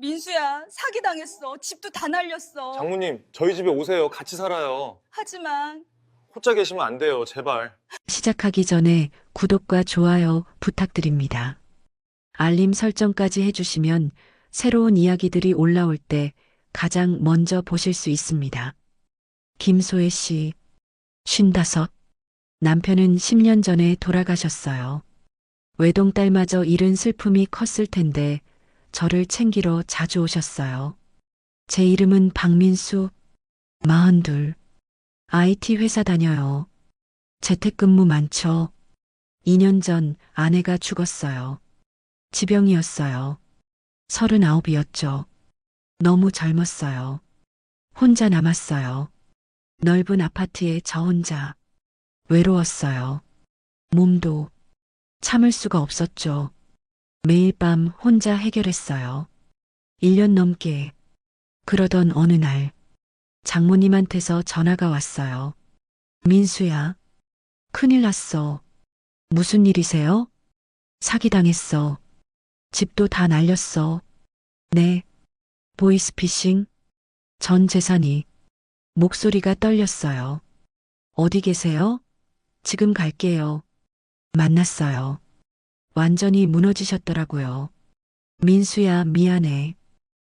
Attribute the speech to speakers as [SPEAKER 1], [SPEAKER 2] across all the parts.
[SPEAKER 1] 민수야, 사기당했어. 집도 다 날렸어.
[SPEAKER 2] 장모님, 저희 집에 오세요. 같이 살아요.
[SPEAKER 1] 하지만
[SPEAKER 2] 혼자 계시면 안 돼요. 제발.
[SPEAKER 3] 시작하기 전에 구독과 좋아요 부탁드립니다. 알림 설정까지 해주시면 새로운 이야기들이 올라올 때 가장 먼저 보실 수 있습니다. 김소혜 씨, 55. 남편은 10년 전에 돌아가셨어요. 외동딸마저 잃은 슬픔이 컸을 텐데 저를 챙기러 자주 오셨어요. 제 이름은 박민수, 42. IT 회사 다녀요. 재택근무 많죠. 2년 전 아내가 죽었어요. 지병이었어요. 39이었죠. 너무 젊었어요. 혼자 남았어요. 넓은 아파트에 저 혼자. 외로웠어요. 몸도 참을 수가 없었죠. 매일 밤 혼자 해결했어요. 1년 넘게. 그러던 어느 날 장모님한테서 전화가 왔어요. 민수야, 큰일 났어. 무슨 일이세요? 사기당했어. 집도 다 날렸어. 네. 보이스피싱? 전 재산이. 목소리가 떨렸어요. 어디 계세요? 지금 갈게요. 만났어요. 완전히 무너지셨더라고요. 민수야, 미안해.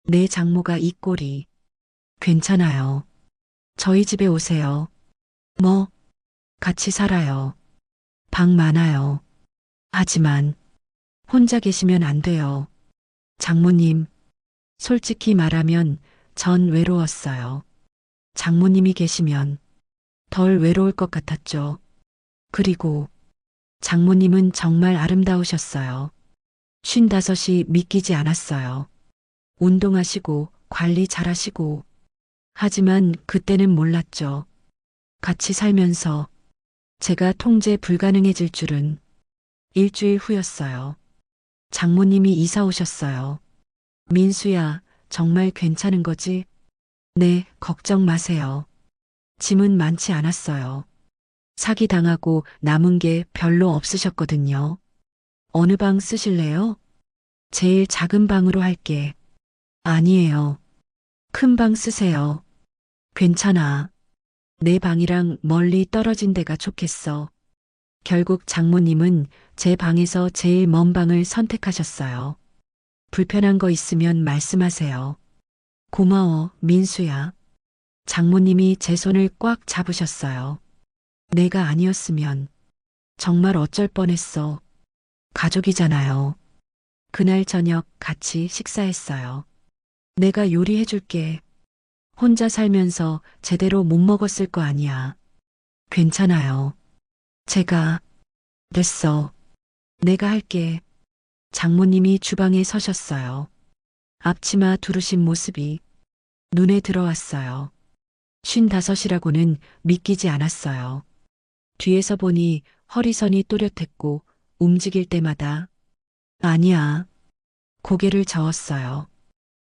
[SPEAKER 3] 내 장모가 이 꼴이. 괜찮아요. 저희 집에 오세요. 뭐? 같이 살아요. 방 많아요. 하지만 혼자 계시면 안 돼요. 장모님, 솔직히 말하면 전 외로웠어요. 장모님이 계시면 덜 외로울 것 같았죠. 그리고 장모님은 정말 아름다우셨어요. 55이 믿기지 않았어요. 운동하시고 관리 잘하시고. 하지만 그때는 몰랐죠. 같이 살면서 제가 통제 불가능해질 줄은. 일주일 후였어요. 장모님이 이사 오셨어요. 민수야, 정말 괜찮은 거지? 네, 걱정 마세요. 짐은 많지 않았어요. 사기당하고 남은 게 별로 없으셨거든요. 어느 방 쓰실래요? 제일 작은 방으로 할게. 아니에요. 큰 방 쓰세요. 괜찮아. 내 방이랑 멀리 떨어진 데가 좋겠어. 결국 장모님은 제 방에서 제일 먼 방을 선택하셨어요. 불편한 거 있으면 말씀하세요. 고마워, 민수야. 장모님이 제 손을 꽉 잡으셨어요. 내가 아니었으면 정말 어쩔 뻔했어. 가족이잖아요. 그날 저녁 같이 식사했어요. 내가 요리해 줄게. 혼자 살면서 제대로 못 먹었을 거 아니야. 괜찮아요. 제가. 됐어. 내가 할게. 장모님이 주방에 서셨어요. 앞치마 두르신 모습이 눈에 들어왔어요. 55이라고는 믿기지 않았어요. 뒤에서 보니 허리선이 또렷했고 움직일 때마다 아니야. 고개를 저었어요.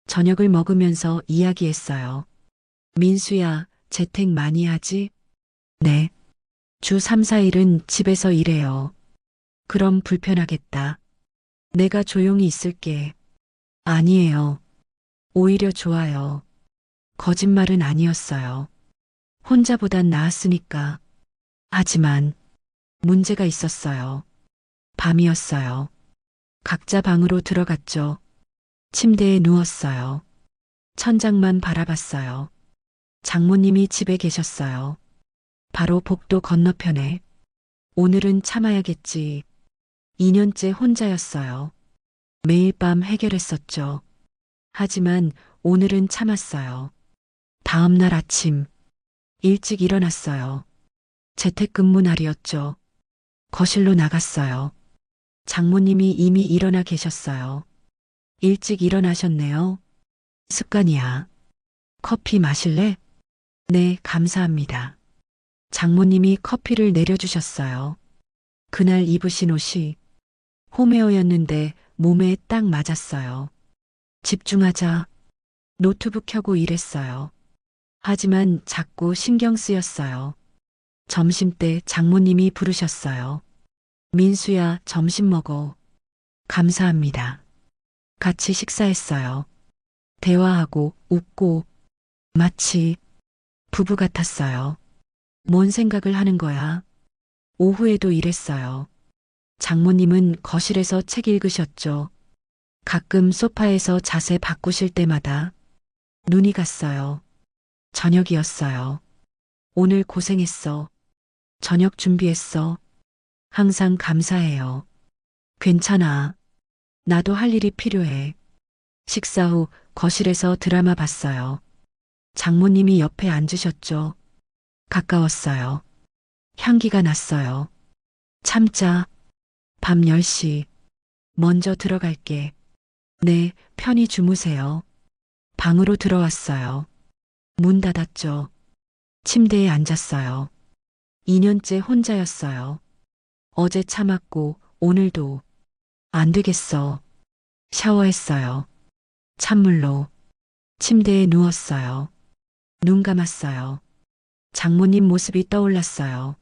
[SPEAKER 3] 저녁을 먹으면서 이야기했어요. 민수야, 재택 많이 하지? 네. 주 3, 4일은 집에서 일해요. 그럼 불편하겠다. 내가 조용히 있을게. 아니에요. 오히려 좋아요. 거짓말은 아니었어요. 혼자보단 나았으니까. 하지만 문제가 있었어요. 밤이었어요. 각자 방으로 들어갔죠. 침대에 누웠어요. 천장만 바라봤어요. 장모님이 집에 계셨어요. 바로 복도 건너편에. 오늘은 참아야겠지. 2년째 혼자였어요. 매일 밤 해결했었죠. 하지만 오늘은 참았어요. 다음 날 아침 일찍 일어났어요. 재택근무 날이었죠. 거실로 나갔어요. 장모님이 이미 일어나 계셨어요. 일찍 일어나셨네요. 습관이야. 커피 마실래? 네, 감사합니다. 장모님이 커피를 내려주셨어요. 그날 입으신 옷이 홈웨어였는데 몸에 딱 맞았어요. 집중하자. 노트북 켜고 일했어요. 하지만 자꾸 신경 쓰였어요. 점심때 장모님이 부르셨어요. 민수야, 점심 먹어. 감사합니다. 같이 식사했어요. 대화하고 웃고 마치 부부 같았어요. 뭔 생각을 하는 거야? 오후에도 일했어요. 장모님은 거실에서 책 읽으셨죠. 가끔 소파에서 자세 바꾸실 때마다 눈이 갔어요. 저녁이었어요. 오늘 고생했어. 저녁 준비했어. 항상 감사해요. 괜찮아. 나도 할 일이 필요해. 식사 후 거실에서 드라마 봤어요. 장모님이 옆에 앉으셨죠. 가까웠어요. 향기가 났어요. 참자. 밤 10시. 먼저 들어갈게. 네, 편히 주무세요. 방으로 들어왔어요. 문 닫았죠. 침대에 앉았어요. 2년째 혼자였어요. 어제 참았고 오늘도 안 되겠어. 샤워했어요. 찬물로 침대에 누웠어요. 눈 감았어요. 장모님 모습이 떠올랐어요.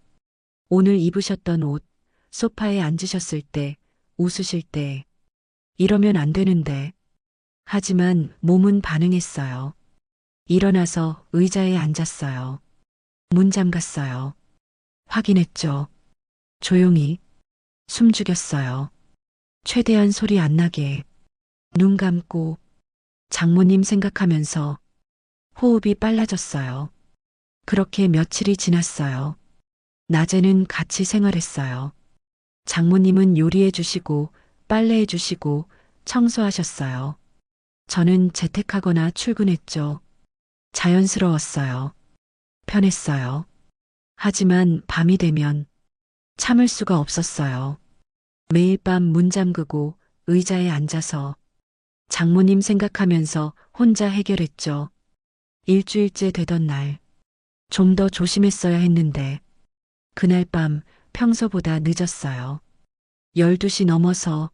[SPEAKER 3] 오늘 입으셨던 옷, 소파에 앉으셨을 때, 웃으실 때, 이러면 안 되는데. 하지만 몸은 반응했어요. 일어나서 의자에 앉았어요. 문 잠갔어요. 확인했죠. 조용히 숨 죽였어요. 최대한 소리 안 나게. 눈 감고 장모님 생각하면서 호흡이 빨라졌어요. 그렇게 며칠이 지났어요. 낮에는 같이 생활했어요. 장모님은 요리해 주시고 빨래해 주시고 청소하셨어요. 저는 재택하거나 출근했죠. 자연스러웠어요. 편했어요. 하지만 밤이 되면 참을 수가 없었어요. 매일 밤 문 잠그고 의자에 앉아서 장모님 생각하면서 혼자 해결했죠. 일주일째 되던 날, 좀 더 조심했어야 했는데, 그날 밤 평소보다 늦었어요. 12시 넘어서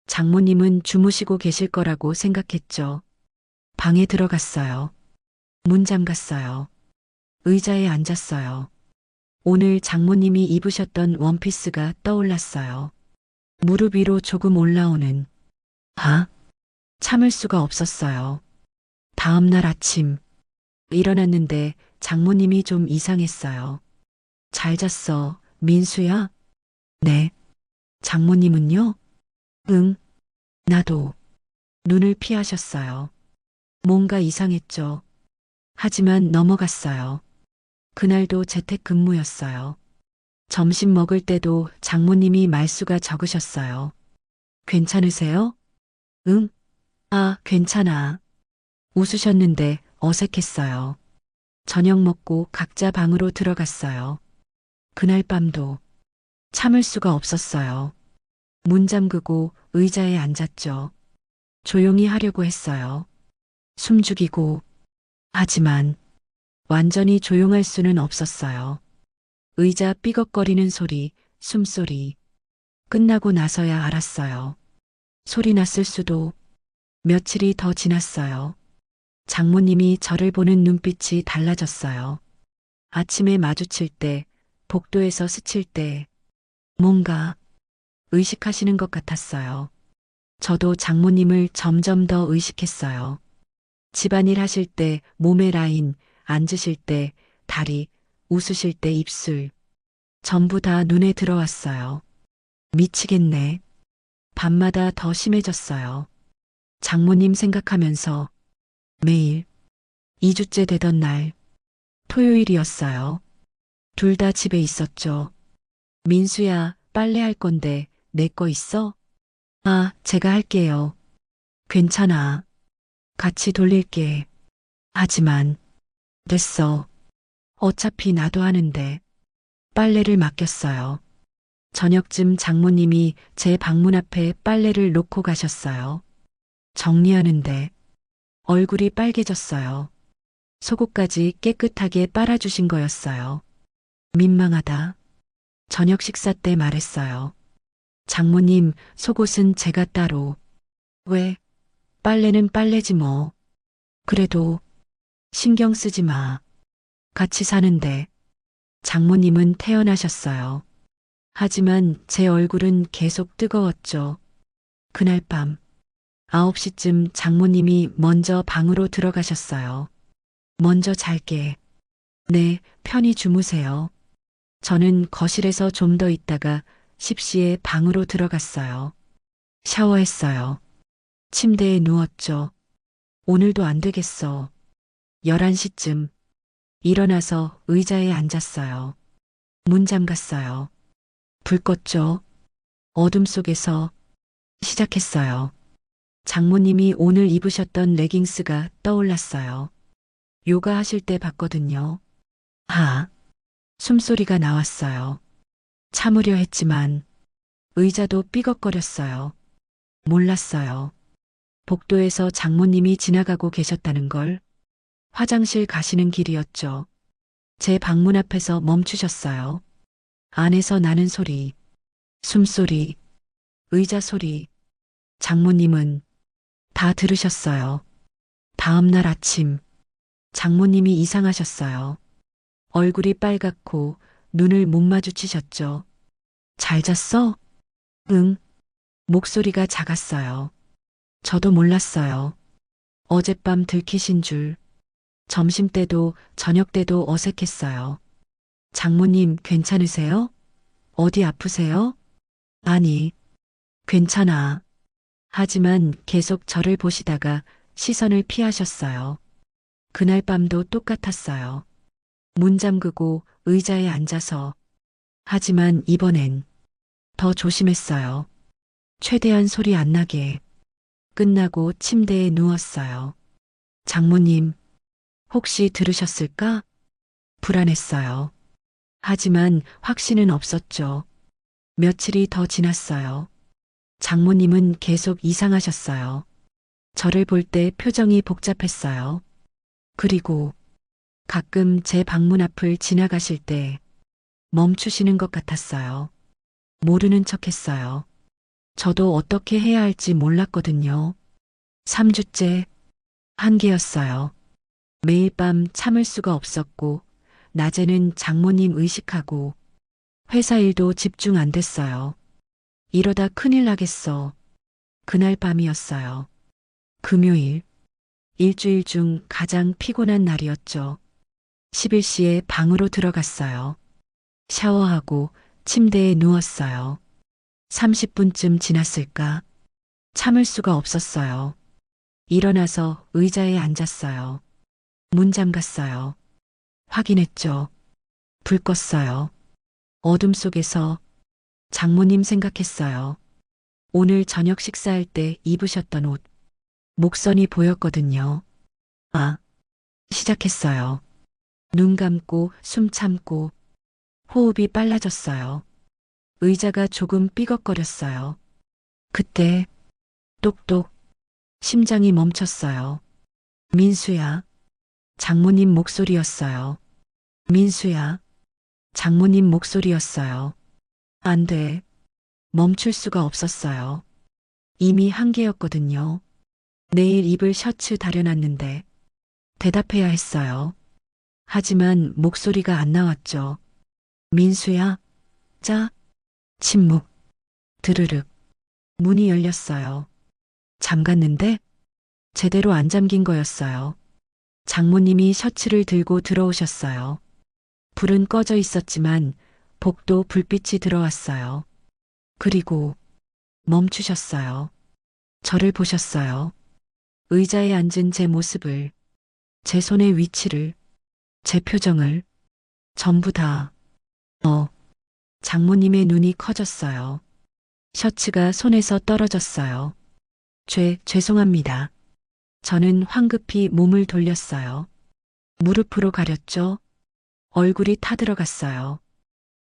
[SPEAKER 3] 장모님은 주무시고 계실 거라고 생각했죠. 방에 들어갔어요. 문 잠갔어요. 의자에 앉았어요. 오늘 장모님이 입으셨던 원피스가 떠올랐어요. 무릎 위로 조금 올라오는, 참을 수가 없었어요. 다음 날 아침, 일어났는데 장모님이 좀 이상했어요. 잘 잤어, 민수야? 네. 장모님은요? 응, 나도. 눈을 피하셨어요. 뭔가 이상했죠. 하지만 넘어갔어요. 그날도 재택근무였어요. 점심 먹을 때도 장모님이 말수가 적으셨어요. 괜찮으세요? 응? 괜찮아. 웃으셨는데 어색했어요. 저녁 먹고 각자 방으로 들어갔어요. 그날 밤도 참을 수가 없었어요. 문 잠그고 의자에 앉았죠. 조용히 하려고 했어요. 숨 죽이고. 하지만 완전히 조용할 수는 없었어요. 의자 삐걱거리는 소리, 숨소리. 끝나고 나서야 알았어요. 소리 났을 수도. 며칠이 더 지났어요. 장모님이 저를 보는 눈빛이 달라졌어요. 아침에 마주칠 때, 복도에서 스칠 때, 뭔가 의식하시는 것 같았어요. 저도 장모님을 점점 더 의식했어요. 집안일 하실 때 몸의 라인, 앉으실 때 다리, 웃으실 때 입술. 전부 다 눈에 들어왔어요. 미치겠네. 밤마다 더 심해졌어요. 장모님 생각하면서 매일 2주째 되던 날, 토요일이었어요. 둘 다 집에 있었죠. 민수야, 빨래할 건데 내 거 있어? 제가 할게요. 괜찮아. 같이 돌릴게. 하지만 됐어. 어차피 나도 하는데. 빨래를 맡겼어요. 저녁쯤 장모님이 제 방문 앞에 빨래를 놓고 가셨어요. 정리하는데 얼굴이 빨개졌어요. 속옷까지 깨끗하게 빨아주신 거였어요. 민망하다. 저녁 식사 때 말했어요. 장모님, 속옷은 제가 따로. 왜? 빨래는 빨래지 뭐. 그래도 신경 쓰지 마. 같이 사는데. 장모님은 태어나셨어요. 하지만 제 얼굴은 계속 뜨거웠죠. 그날 밤 9시쯤 장모님이 먼저 방으로 들어가셨어요. 먼저 잘게. 네, 편히 주무세요. 저는 거실에서 좀 더 있다가 10시에 방으로 들어갔어요. 샤워했어요. 침대에 누웠죠. 오늘도 안 되겠어. 11시쯤 일어나서 의자에 앉았어요. 문 잠갔어요. 불 껐죠. 어둠 속에서 시작했어요. 장모님이 오늘 입으셨던 레깅스가 떠올랐어요. 요가 하실 때 봤거든요. 아, 숨소리가 나왔어요. 참으려 했지만 의자도 삐걱거렸어요. 몰랐어요. 복도에서 장모님이 지나가고 계셨다는 걸. 화장실 가시는 길이었죠. 제 방문 앞에서 멈추셨어요. 안에서 나는 소리, 숨소리, 의자 소리. 장모님은 다 들으셨어요. 다음 날 아침, 장모님이 이상하셨어요. 얼굴이 빨갛고 눈을 못 마주치셨죠. 잘 잤어? 응. 목소리가 작았어요. 저도 몰랐어요. 어젯밤 들키신 줄. 점심 때도 저녁 때도 어색했어요. 장모님 괜찮으세요? 어디 아프세요? 아니, 괜찮아. 하지만 계속 저를 보시다가 시선을 피하셨어요. 그날 밤도 똑같았어요. 문 잠그고 의자에 앉아서. 하지만 이번엔 더 조심했어요. 최대한 소리 안 나게. 끝나고 침대에 누웠어요. 장모님, 혹시 들으셨을까? 불안했어요. 하지만 확신은 없었죠. 며칠이 더 지났어요. 장모님은 계속 이상하셨어요. 저를 볼 때 표정이 복잡했어요. 그리고 가끔 제 방문 앞을 지나가실 때 멈추시는 것 같았어요. 모르는 척 했어요. 저도 어떻게 해야 할지 몰랐거든요. 3주째 한계였어요. 매일 밤 참을 수가 없었고, 낮에는 장모님 의식하고, 회사 일도 집중 안 됐어요. 이러다 큰일 나겠어. 그날 밤이었어요. 금요일. 일주일 중 가장 피곤한 날이었죠. 11시에 방으로 들어갔어요. 샤워하고 침대에 누웠어요. 30분쯤 지났을까? 참을 수가 없었어요. 일어나서 의자에 앉았어요. 문 잠갔어요. 확인했죠. 불 껐어요. 어둠 속에서 장모님 생각했어요. 오늘 저녁 식사할 때 입으셨던 옷. 목선이 보였거든요. 아, 시작했어요. 눈 감고 숨 참고 호흡이 빨라졌어요. 의자가 조금 삐걱거렸어요. 그때 똑똑 심장이 멈췄어요. 민수야. 장모님 목소리였어요. 민수야. 장모님 목소리였어요. 안 돼. 멈출 수가 없었어요. 이미 한계였거든요. 내일 입을 셔츠 다려놨는데 대답해야 했어요. 하지만 목소리가 안 나왔죠. 민수야. 짜. 침묵. 드르륵. 문이 열렸어요. 잠갔는데 제대로 안 잠긴 거였어요. 장모님이 셔츠를 들고 들어오셨어요. 불은 꺼져 있었지만 복도 불빛이 들어왔어요. 그리고 멈추셨어요. 저를 보셨어요. 의자에 앉은 제 모습을, 제 손의 위치를, 제 표정을, 전부 다. 장모님의 눈이 커졌어요. 셔츠가 손에서 떨어졌어요. 죄송합니다. 저는 황급히 몸을 돌렸어요. 무릎으로 가렸죠. 얼굴이 타들어갔어요.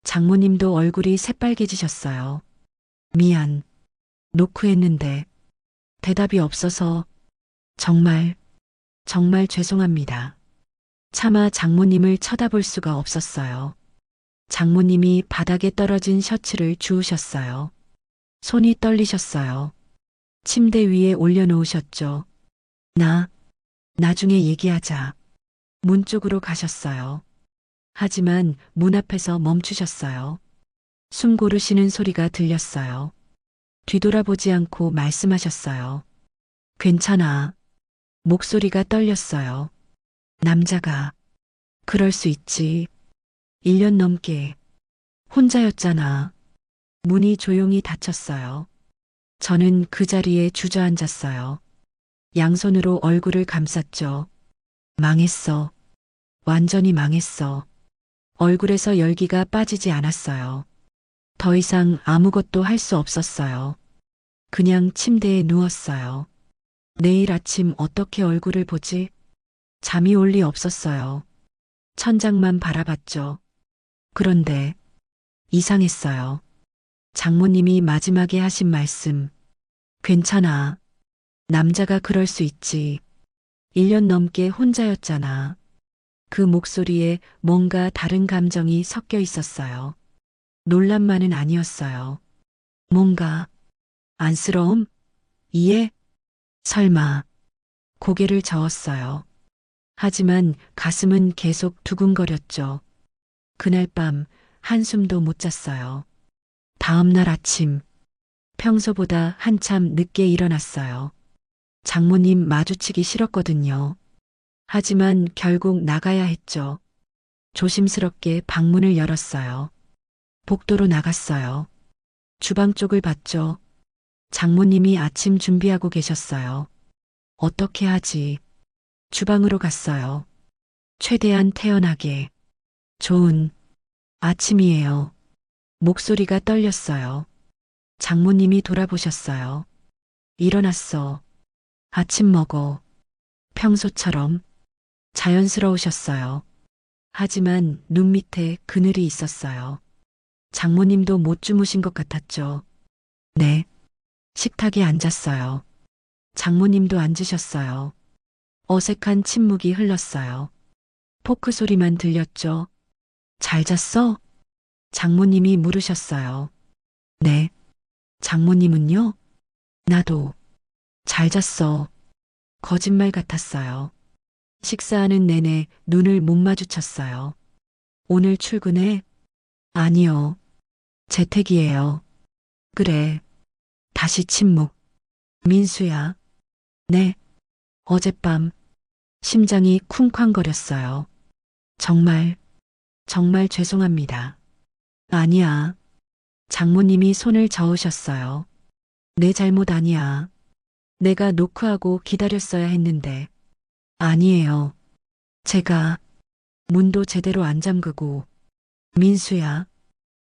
[SPEAKER 3] 장모님도 얼굴이 새빨개지셨어요. 미안. 노크했는데 대답이 없어서 정말 죄송합니다. 차마 장모님을 쳐다볼 수가 없었어요. 장모님이 바닥에 떨어진 셔츠를 주우셨어요. 손이 떨리셨어요. 침대 위에 올려놓으셨죠. 나중에 얘기하자. 문 쪽으로 가셨어요. 하지만 문 앞에서 멈추셨어요. 숨 고르시는 소리가 들렸어요. 뒤돌아보지 않고 말씀하셨어요. 괜찮아. 목소리가 떨렸어요. 남자가. 그럴 수 있지. 1년 넘게. 혼자였잖아. 문이 조용히 닫혔어요. 저는 그 자리에 주저앉았어요. 양손으로 얼굴을 감쌌죠. 망했어. 완전히 망했어. 얼굴에서 열기가 빠지지 않았어요. 더 이상 아무것도 할 수 없었어요. 그냥 침대에 누웠어요. 내일 아침 어떻게 얼굴을 보지? 잠이 올 리 없었어요. 천장만 바라봤죠. 그런데 이상했어요. 장모님이 마지막에 하신 말씀. 괜찮아. 남자가 그럴 수 있지. 1년 넘게 혼자였잖아. 그 목소리에 뭔가 다른 감정이 섞여 있었어요. 놀람만은 아니었어요. 뭔가 안쓰러움? 이해? 설마. 고개를 저었어요. 하지만 가슴은 계속 두근거렸죠. 그날 밤 한숨도 못 잤어요. 다음 날 아침 평소보다 한참 늦게 일어났어요. 장모님 마주치기 싫었거든요. 하지만 결국 나가야 했죠. 조심스럽게 방문을 열었어요. 복도로 나갔어요. 주방 쪽을 봤죠. 장모님이 아침 준비하고 계셨어요. 어떻게 하지? 주방으로 갔어요. 최대한 태연하게. 좋은 아침이에요. 목소리가 떨렸어요. 장모님이 돌아보셨어요. 일어났어. 아침 먹어. 평소처럼 자연스러우셨어요. 하지만 눈 밑에 그늘이 있었어요. 장모님도 못 주무신 것 같았죠. 네. 식탁에 앉았어요. 장모님도 앉으셨어요. 어색한 침묵이 흘렀어요. 포크 소리만 들렸죠. 잘 잤어? 장모님이 물으셨어요. 네. 장모님은요? 나도. 잘 잤어. 거짓말 같았어요. 식사하는 내내 눈을 못 마주쳤어요. 오늘 출근해? 아니요. 재택이에요. 그래. 다시 침묵. 민수야. 네. 어젯밤 심장이 쿵쾅거렸어요. 정말 죄송합니다. 아니야. 장모님이 손을 저으셨어요. 내 잘못 아니야. 내가 노크하고 기다렸어야 했는데. 아니에요. 제가 문도 제대로 안 잠그고. 민수야.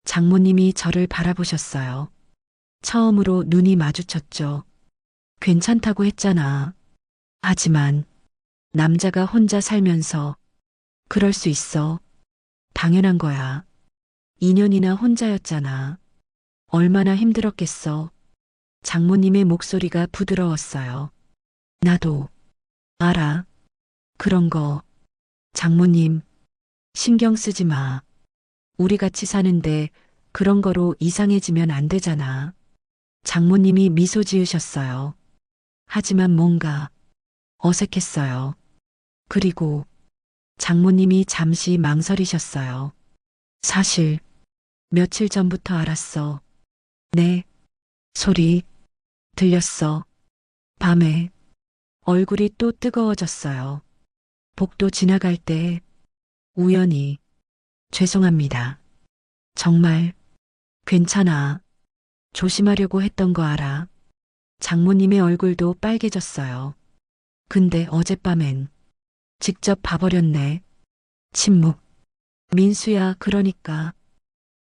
[SPEAKER 3] 장모님이 저를 바라보셨어요. 처음으로 눈이 마주쳤죠. 괜찮다고 했잖아. 하지만 남자가 혼자 살면서 그럴 수 있어. 당연한 거야. 2년이나 혼자였잖아. 얼마나 힘들었겠어. 장모님의 목소리가 부드러웠어요. 나도 알아. 그런 거. 장모님, 신경 쓰지 마. 우리 같이 사는데 그런 거로 이상해지면 안 되잖아. 장모님이 미소 지으셨어요. 하지만 뭔가 어색했어요. 그리고 장모님이 잠시 망설이셨어요. 사실 며칠 전부터 알았어. 네. 소리 들렸어. 밤에 얼굴이 또 뜨거워졌어요. 복도 지나갈 때 우연히 죄송합니다. 정말 괜찮아. 조심하려고 했던 거 알아. 장모님의 얼굴도 빨개졌어요. 근데 어젯밤엔 직접 봐버렸네. 침묵. 민수야, 그러니까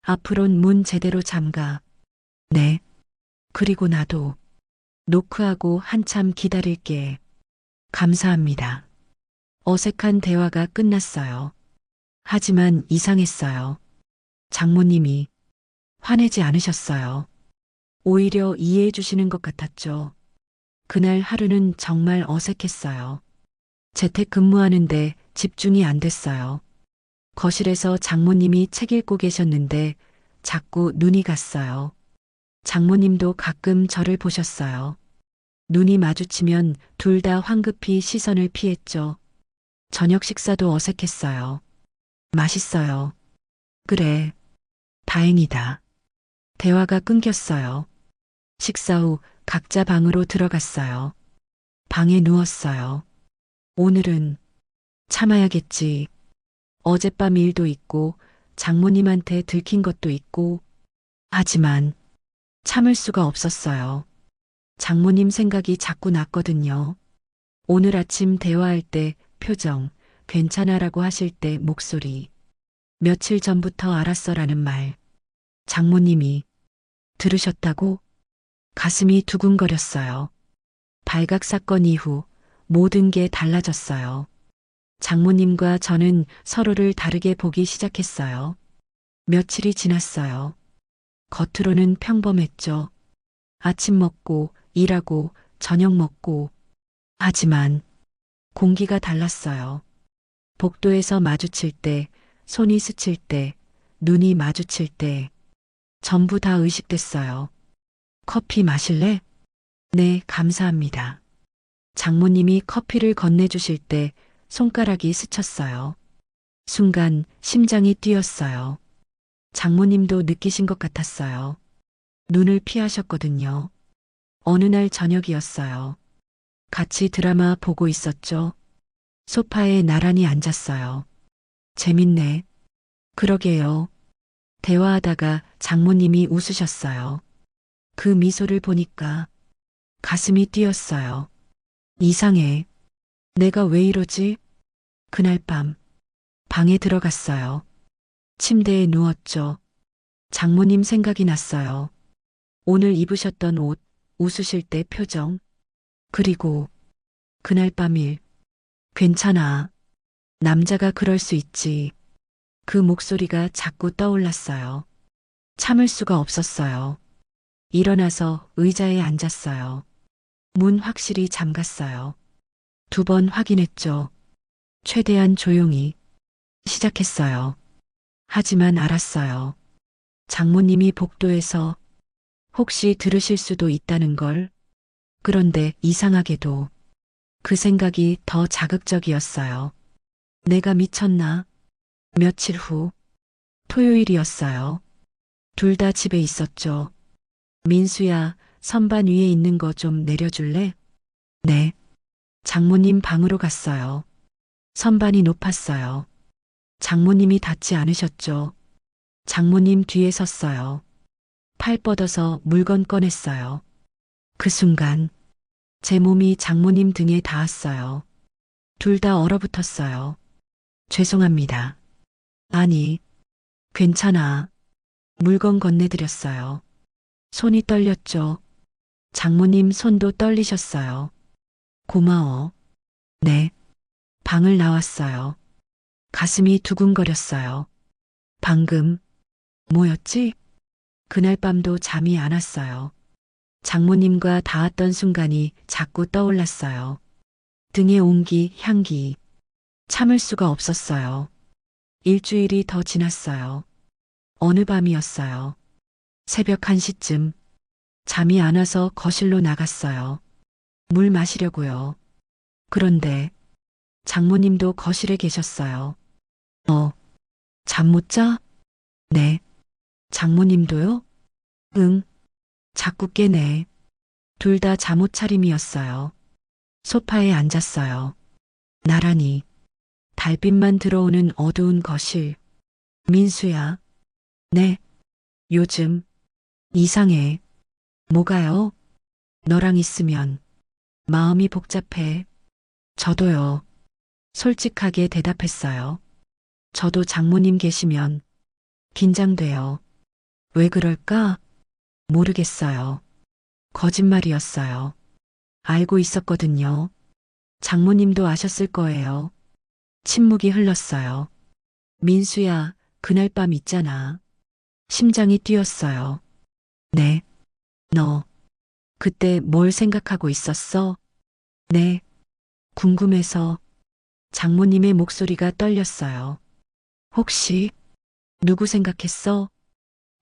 [SPEAKER 3] 앞으론 문 제대로 잠가. 네. 그리고 나도 노크하고 한참 기다릴게. 감사합니다. 어색한 대화가 끝났어요. 하지만 이상했어요. 장모님이 화내지 않으셨어요. 오히려 이해해 주시는 것 같았죠. 그날 하루는 정말 어색했어요. 재택 근무하는데 집중이 안 됐어요. 거실에서 장모님이 책 읽고 계셨는데 자꾸 눈이 갔어요. 장모님도 가끔 저를 보셨어요. 눈이 마주치면 둘 다 황급히 시선을 피했죠. 저녁 식사도 어색했어요. 맛있어요. 그래. 다행이다. 대화가 끊겼어요. 식사 후 각자 방으로 들어갔어요. 방에 누웠어요. 오늘은 참아야겠지. 어젯밤 일도 있고 장모님한테 들킨 것도 있고 하지만 참을 수가 없었어요. 장모님 생각이 자꾸 났거든요. 오늘 아침 대화할 때 표정, 괜찮아라고 하실 때 목소리, 며칠 전부터 알았어라는 말, 장모님이 들으셨다고 가슴이 두근거렸어요. 발각 사건 이후 모든 게 달라졌어요. 장모님과 저는 서로를 다르게 보기 시작했어요. 며칠이 지났어요. 겉으로는 평범했죠. 아침 먹고, 일하고, 저녁 먹고. 하지만 공기가 달랐어요. 복도에서 마주칠 때, 손이 스칠 때, 눈이 마주칠 때, 전부 다 의식됐어요. 커피 마실래? 네, 감사합니다. 장모님이 커피를 건네주실 때 손가락이 스쳤어요. 순간 심장이 뛰었어요. 장모님도 느끼신 것 같았어요. 눈을 피하셨거든요. 어느 날 저녁이었어요. 같이 드라마 보고 있었죠. 소파에 나란히 앉았어요. 재밌네. 그러게요. 대화하다가 장모님이 웃으셨어요. 그 미소를 보니까 가슴이 뛰었어요. 이상해. 내가 왜 이러지? 그날 밤 방에 들어갔어요. 침대에 누웠죠. 장모님 생각이 났어요. 오늘 입으셨던 옷, 웃으실 때 표정. 그리고 그날 밤 일. 괜찮아. 남자가 그럴 수 있지. 그 목소리가 자꾸 떠올랐어요. 참을 수가 없었어요. 일어나서 의자에 앉았어요. 문 확실히 잠갔어요. 2번 확인했죠. 최대한 조용히 시작했어요. 하지만 알았어요. 장모님이 복도에서 혹시 들으실 수도 있다는 걸. 그런데 이상하게도 그 생각이 더 자극적이었어요. 내가 미쳤나? 며칠 후 토요일이었어요. 둘 다 집에 있었죠. 민수야, 선반 위에 있는 거 좀 내려줄래? 네. 장모님 방으로 갔어요. 선반이 높았어요. 장모님이 닿지 않으셨죠. 장모님 뒤에 섰어요. 팔 뻗어서 물건 꺼냈어요. 그 순간 제 몸이 장모님 등에 닿았어요. 둘 다 얼어붙었어요. 죄송합니다. 아니, 괜찮아. 물건 건네드렸어요. 손이 떨렸죠. 장모님 손도 떨리셨어요. 고마워. 네. 방을 나왔어요. 가슴이 두근거렸어요. 방금 뭐였지? 그날 밤도 잠이 안 왔어요. 장모님과 닿았던 순간이 자꾸 떠올랐어요. 등에 온기, 향기. 참을 수가 없었어요. 일주일이 더 지났어요. 어느 밤이었어요. 새벽 1시쯤 잠이 안 와서 거실로 나갔어요. 물 마시려고요. 그런데 장모님도 거실에 계셨어요. 잠 못 자? 네. 장모님도요? 응. 자꾸 깨네. 둘 다 잠옷 차림이었어요. 소파에 앉았어요. 나란히. 달빛만 들어오는 어두운 거실. 민수야. 네. 요즘 이상해. 뭐가요? 너랑 있으면 마음이 복잡해. 저도요. 솔직하게 대답했어요. 저도 장모님 계시면 긴장돼요. 왜 그럴까? 모르겠어요. 거짓말이었어요. 알고 있었거든요. 장모님도 아셨을 거예요. 침묵이 흘렀어요. 민수야, 그날 밤 있잖아. 심장이 뛰었어요. 네. 너, 그때 뭘 생각하고 있었어? 네. 궁금해서. 장모님의 목소리가 떨렸어요. 혹시 누구 생각했어?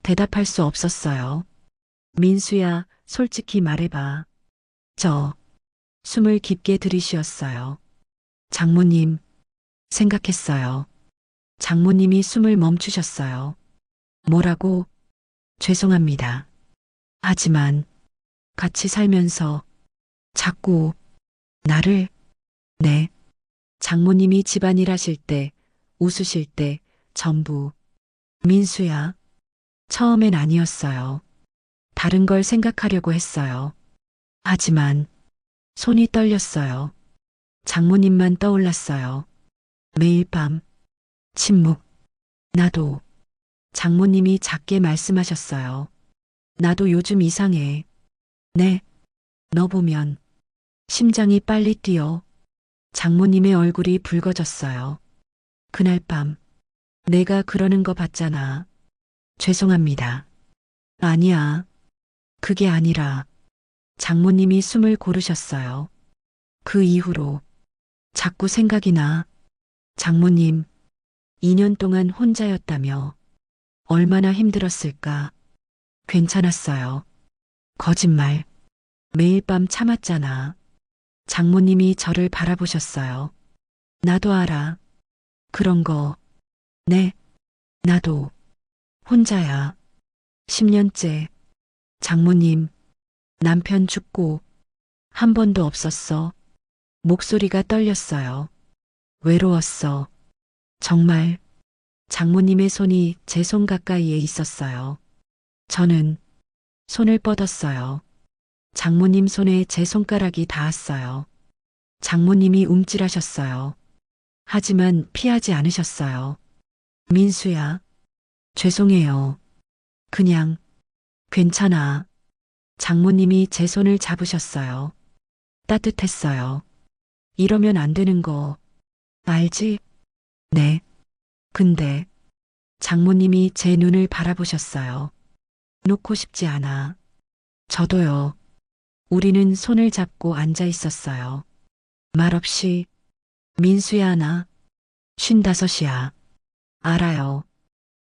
[SPEAKER 3] 대답할 수 없었어요. 민수야, 솔직히 말해봐. 저 숨을 깊게 들이쉬었어요. 장모님 생각했어요. 장모님이 숨을 멈추셨어요. 뭐라고? 죄송합니다. 하지만 같이 살면서 자꾸 나를, 네. 장모님이 집안일 하실 때, 웃으실 때, 전부. 민수야. 처음엔 아니었어요. 다른 걸 생각하려고 했어요. 하지만, 손이 떨렸어요. 장모님만 떠올랐어요. 매일 밤, 침묵. 나도. 장모님이 작게 말씀하셨어요. 나도 요즘 이상해. 네. 너 보면 심장이 빨리 뛰어. 장모님의 얼굴이 붉어졌어요. 그날 밤 내가 그러는 거 봤잖아. 죄송합니다. 아니야. 그게 아니라 장모님이 숨을 고르셨어요. 그 이후로 자꾸 생각이 나. 장모님 2년 동안 혼자였다며 얼마나 힘들었을까. 괜찮았어요. 거짓말. 매일 밤 참았잖아. 장모님이 저를 바라보셨어요. 나도 알아. 그런 거. 네. 나도. 혼자야. 10년째. 장모님. 남편 죽고 한 번도 없었어. 목소리가 떨렸어요. 외로웠어. 정말. 장모님의 손이 제 손 가까이에 있었어요. 저는 손을 뻗었어요. 장모님 손에 제 손가락이 닿았어요. 장모님이 움찔하셨어요. 하지만 피하지 않으셨어요. 민수야. 죄송해요. 그냥, 괜찮아. 장모님이 제 손을 잡으셨어요. 따뜻했어요. 이러면 안 되는 거, 알지? 네. 근데, 장모님이 제 눈을 바라보셨어요. 놓고 싶지 않아. 저도요. 우리는 손을 잡고 앉아 있었어요. 말없이, 민수야 나, 55이야. 알아요.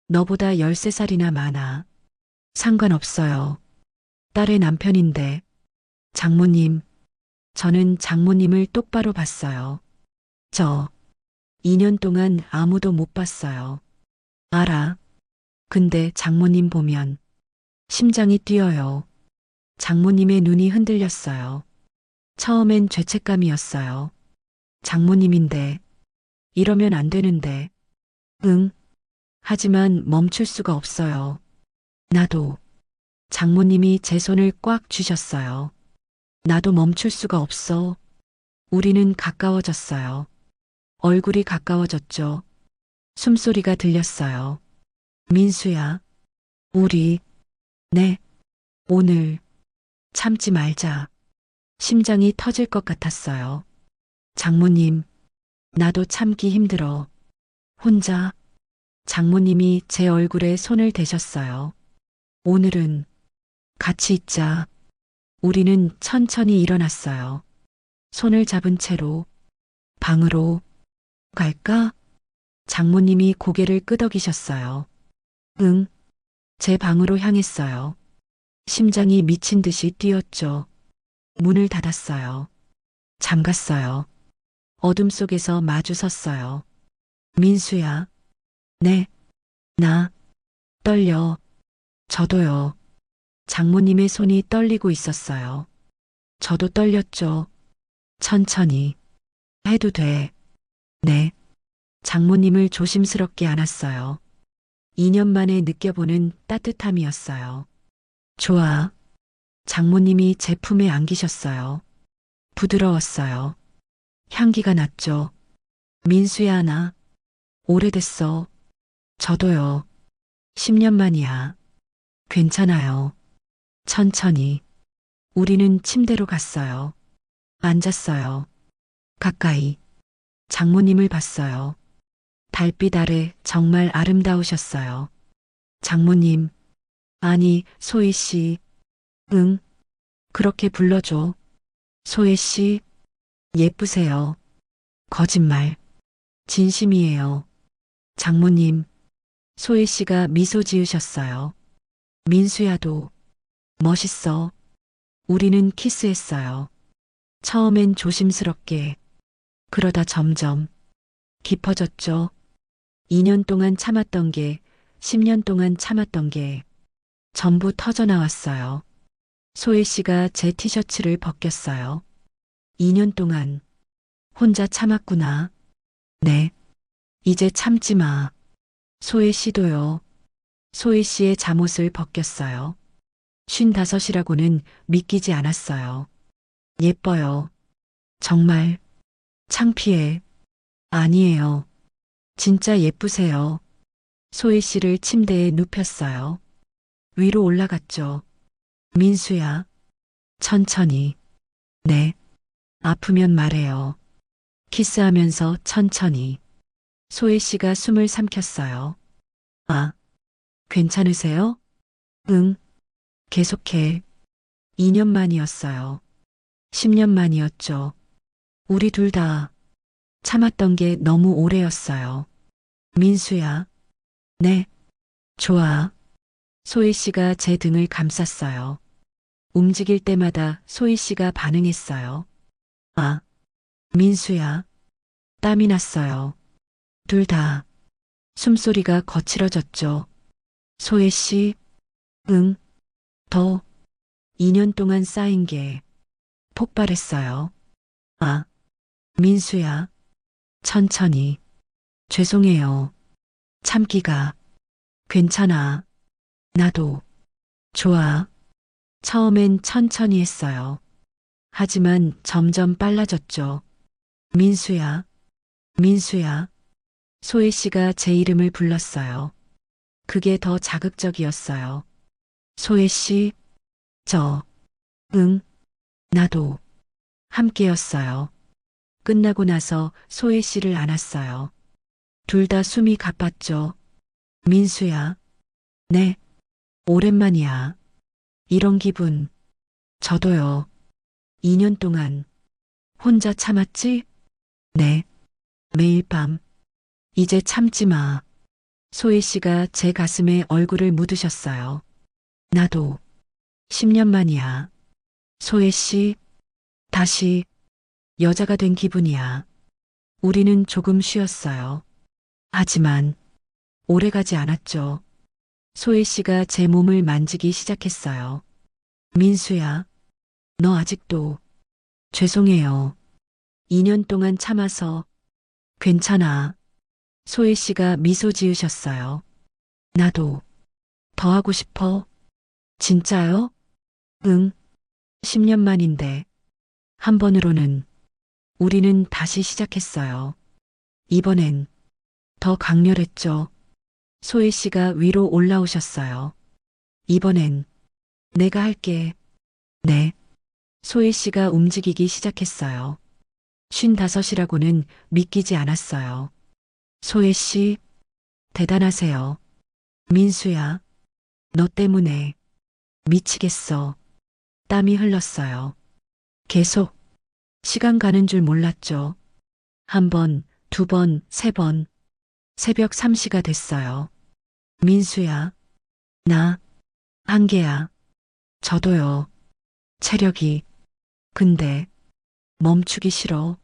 [SPEAKER 3] 너보다 13살이나 많아. 상관없어요. 딸의 남편인데. 장모님, 저는 장모님을 똑바로 봤어요. 저 2년 동안 아무도 못 봤어요. 알아. 근데 장모님 보면 심장이 뛰어요. 장모님의 눈이 흔들렸어요. 처음엔 죄책감이었어요. 장모님인데, 이러면 안 되는데. 응. 하지만 멈출 수가 없어요. 나도. 장모님이 제 손을 꽉 쥐셨어요. 나도 멈출 수가 없어. 우리는 가까워졌어요. 얼굴이 가까워졌죠. 숨소리가 들렸어요. 민수야. 우리. 네. 오늘. 참지 말자. 심장이 터질 것 같았어요. 장모님. 나도 참기 힘들어. 혼자. 장모님이 제 얼굴에 손을 대셨어요. 오늘은 같이 있자. 우리는 천천히 일어났어요. 손을 잡은 채로 방으로 갈까? 장모님이 고개를 끄덕이셨어요. 응. 제 방으로 향했어요. 심장이 미친 듯이 뛰었죠. 문을 닫았어요. 잠갔어요. 어둠 속에서 마주 섰어요. 민수야. 네. 나. 떨려. 저도요. 장모님의 손이 떨리고 있었어요. 저도 떨렸죠. 천천히. 해도 돼. 네. 장모님을 조심스럽게 안았어요. 2년 만에 느껴보는 따뜻함이었어요. 좋아. 장모님이 제 품에 안기셨어요. 부드러웠어요. 향기가 났죠. 민수야 나. 오래됐어. 저도요. 10년 만이야. 괜찮아요. 천천히. 우리는 침대로 갔어요. 앉았어요. 가까이. 장모님을 봤어요. 달빛 아래 정말 아름다우셨어요. 장모님. 아니, 소희 씨. 응. 그렇게 불러줘. 소혜 씨. 예쁘세요. 거짓말. 진심이에요. 장모님. 소혜 씨가 미소 지으셨어요. 민수야도. 멋있어. 우리는 키스했어요. 처음엔 조심스럽게. 그러다 점점 깊어졌죠. 2년 동안 참았던 게, 10년 동안 참았던 게 전부 터져나왔어요. 소혜 씨가 제 티셔츠를 벗겼어요. 2년 동안 혼자 참았구나. 네. 이제 참지 마. 소혜 씨도요. 소혜 씨의 잠옷을 벗겼어요. 55이라고는 믿기지 않았어요. 예뻐요. 정말 창피해. 아니에요. 진짜 예쁘세요. 소혜 씨를 침대에 눕혔어요. 위로 올라갔죠. 민수야. 천천히. 네. 아프면 말해요. 키스하면서 천천히. 소혜 씨가 숨을 삼켰어요. 아, 괜찮으세요? 응. 계속해. 2년 만이었어요. 10년 만이었죠. 우리 둘 다 참았던 게 너무 오래였어요. 민수야. 네. 좋아. 소희 씨가 제 등을 감쌌어요. 움직일 때마다 소희 씨가 반응했어요. 아, 민수야. 땀이 났어요. 둘 다. 숨소리가 거칠어졌죠. 소혜 씨. 응. 더. 2년 동안 쌓인 게 폭발했어요. 아, 민수야. 천천히. 죄송해요. 참기가. 괜찮아. 나도. 좋아. 처음엔 천천히 했어요. 하지만 점점 빨라졌죠. 민수야. 민수야. 소혜 씨가 제 이름을 불렀어요. 그게 더 자극적이었어요. 소혜 씨. 응. 나도. 함께였어요. 끝나고 나서 소혜 씨를 안았어요. 둘 다 숨이 가빴죠. 민수야. 네. 오랜만이야. 이런 기분. 저도요. 2년 동안 혼자 참았지? 네. 매일 밤. 이제 참지 마. 소희 씨가 제 가슴에 얼굴을 묻으셨어요. 나도 10년 만이야. 소혜 씨, 다시 여자가 된 기분이야. 우리는 조금 쉬었어요. 하지만 오래가지 않았죠. 소혜 씨가 제 몸을 만지기 시작했어요. 민수야, 너 아직도 죄송해요. 2년 동안 참아서 괜찮아. 소혜 씨가 미소 지으셨어요. 나도 더 하고 싶어. 진짜요? 응. 10년 만인데 한 번으로는 우리는 다시 시작했어요. 이번엔 더 강렬했죠. 소혜 씨가 위로 올라오셨어요. 이번엔 내가 할게. 네. 소혜 씨가 움직이기 시작했어요. 55이라고는 믿기지 않았어요. 소혜 씨, 대단하세요. 민수야, 너 때문에 미치겠어. 땀이 흘렀어요. 계속 시간 가는 줄 몰랐죠. 한 번, 두 번, 세 번. 새벽 3시가 됐어요. 민수야, 나 한계야. 저도요. 체력이. 근데 멈추기 싫어.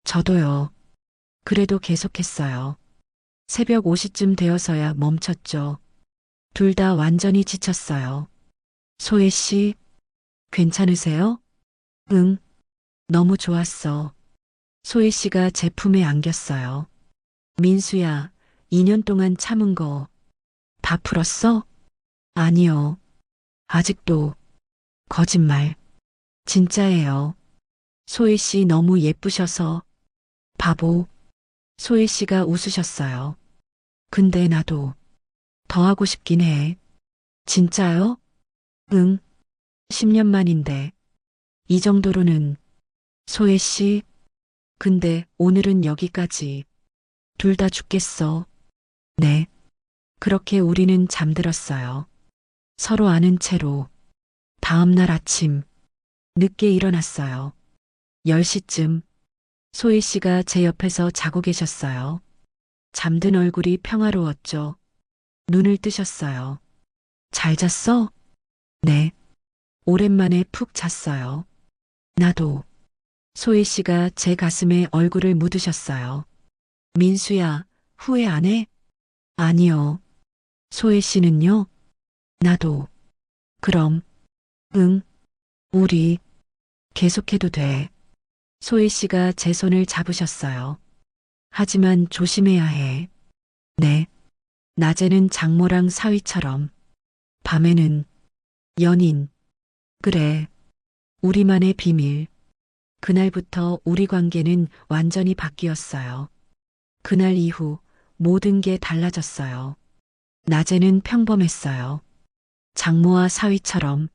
[SPEAKER 3] 저도요. 그래도 계속했어요. 새벽 5시쯤 되어서야 멈췄죠. 둘 다 완전히 지쳤어요. 소혜 씨, 괜찮으세요? 응. 너무 좋았어. 소혜 씨가 제 품에 안겼어요. 민수야, 2년 동안 참은 거 다 풀었어? 아니요. 아직도. 거짓말. 진짜예요. 소혜 씨 너무 예쁘셔서. 바보. 소혜 씨가 웃으셨어요. 근데 나도 더 하고 싶긴 해. 진짜요? 응. 10년 만인데. 이 정도로는. 소혜 씨. 근데 오늘은 여기까지. 둘 다 죽겠어. 네. 그렇게 우리는 잠들었어요. 서로 아는 채로. 다음 날 아침. 늦게 일어났어요. 10시쯤. 소희 씨가 제 옆에서 자고 계셨어요. 잠든 얼굴이 평화로웠죠. 눈을 뜨셨어요. 잘 잤어? 네. 오랜만에 푹 잤어요. 나도. 소희 씨가 제 가슴에 얼굴을 묻으셨어요. 민수야, 후회 안 해? 아니요. 소혜 씨는요? 나도. 그럼. 응. 우리 계속해도 돼. 소혜 씨가 제 손을 잡으셨어요. 하지만 조심해야 해. 네. 낮에는 장모랑 사위처럼, 밤에는 연인. 그래. 우리만의 비밀. 그날부터 우리 관계는 완전히 바뀌었어요. 그날 이후 모든 게 달라졌어요. 낮에는 평범했어요. 장모와 사위처럼.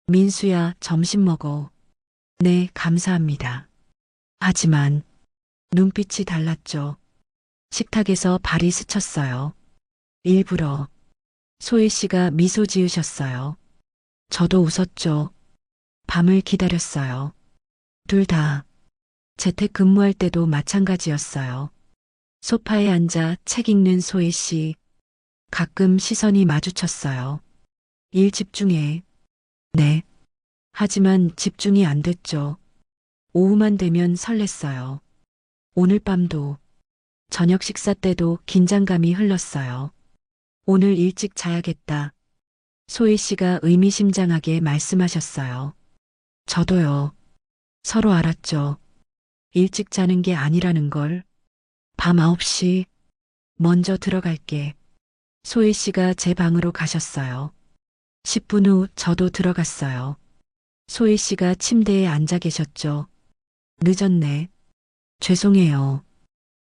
[SPEAKER 3] 민수야, 점심 먹어. 네, 감사합니다. 하지만 눈빛이 달랐죠. 식탁에서 발이 스쳤어요. 일부러. 소혜 씨가 미소 지으셨어요. 저도 웃었죠. 밤을 기다렸어요. 둘 다. 재택 근무할 때도 마찬가지였어요. 소파에 앉아 책 읽는 소혜 씨. 가끔 시선이 마주쳤어요. 일 집중해. 네. 하지만 집중이 안 됐죠. 오후만 되면 설렜어요. 오늘 밤도, 저녁 식사 때도 긴장감이 흘렀어요. 오늘 일찍 자야겠다. 소혜 씨가 의미심장하게 말씀하셨어요. 저도요. 서로 알았죠. 일찍 자는 게 아니라는 걸. 밤 9시. 먼저 들어갈게. 소혜 씨가 제 방으로 가셨어요. 10분 후 저도 들어갔어요. 소혜 씨가 침대에 앉아 계셨죠. 늦었네. 죄송해요.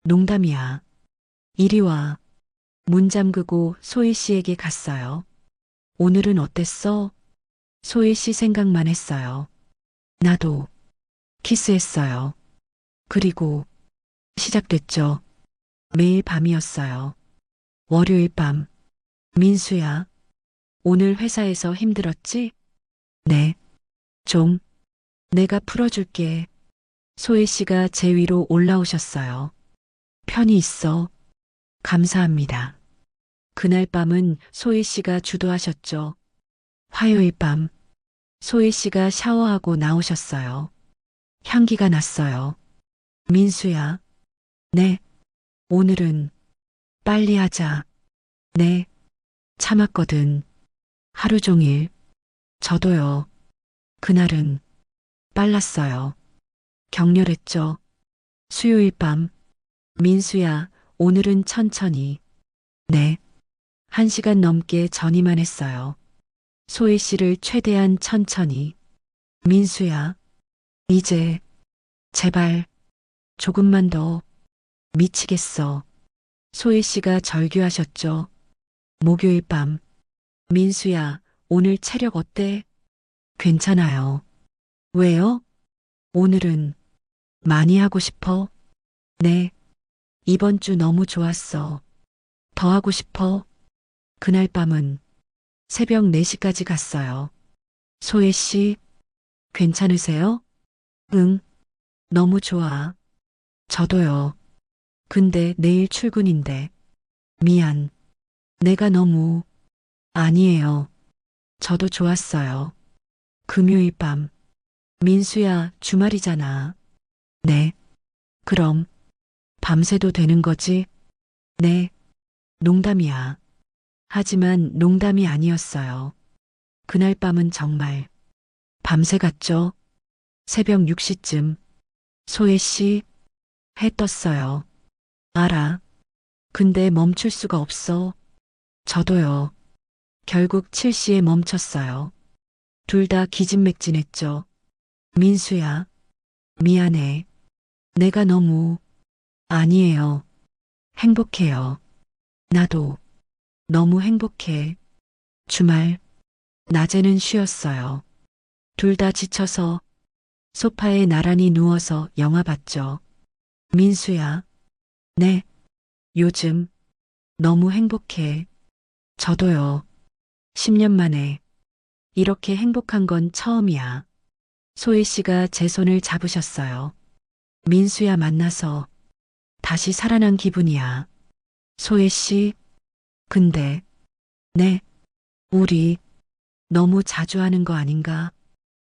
[SPEAKER 3] 농담이야. 이리 와. 문 잠그고 소혜 씨에게 갔어요. 오늘은 어땠어? 소혜 씨 생각만 했어요. 나도 키스했어요. 그리고 시작됐죠. 매일 밤이었어요. 월요일 밤. 민수야, 오늘 회사에서 힘들었지? 네. 좀. 내가 풀어줄게. 소혜 씨가 제 위로 올라오셨어요. 편히 있어. 감사합니다. 그날 밤은 소혜 씨가 주도하셨죠. 화요일 밤. 소혜 씨가 샤워하고 나오셨어요. 향기가 났어요. 민수야. 네. 오늘은 빨리 하자. 네. 참았거든. 하루 종일. 저도요. 그날은 빨랐어요. 격렬했죠. 수요일 밤. 민수야, 오늘은 천천히. 네. 1시간 넘게 전이만 했어요. 소혜 씨를 최대한 천천히. 민수야, 이제, 제발, 조금만 더. 미치겠어. 소혜 씨가 절규하셨죠. 목요일 밤. 민수야, 오늘 체력 어때? 괜찮아요. 왜요? 오늘은 많이 하고 싶어? 네. 이번 주 너무 좋았어. 더 하고 싶어? 그날 밤은 새벽 4시까지 갔어요. 소혜 씨, 괜찮으세요? 응. 너무 좋아. 저도요. 근데 내일 출근인데. 미안. 내가 너무. 아니에요. 저도 좋았어요. 금요일 밤. 민수야, 주말이잖아. 네. 그럼 밤새도 되는 거지? 네. 농담이야. 하지만 농담이 아니었어요. 그날 밤은 정말 밤새 갔죠. 새벽 6시쯤. 소혜 씨, 해 떴어요. 알아. 근데 멈출 수가 없어. 저도요. 결국 7시에 멈췄어요. 둘 다 기진맥진했죠. 민수야, 미안해. 내가 너무. 아니에요. 행복해요. 나도 너무 행복해. 주말, 낮에는 쉬었어요. 둘 다 지쳐서 소파에 나란히 누워서 영화 봤죠. 민수야, 네. 요즘 너무 행복해. 저도요. 10년 만에 이렇게 행복한 건 처음이야. 소혜 씨가 제 손을 잡으셨어요. 민수야, 만나서 다시 살아난 기분이야. 소혜 씨, 근데, 네, 우리 너무 자주 하는 거 아닌가?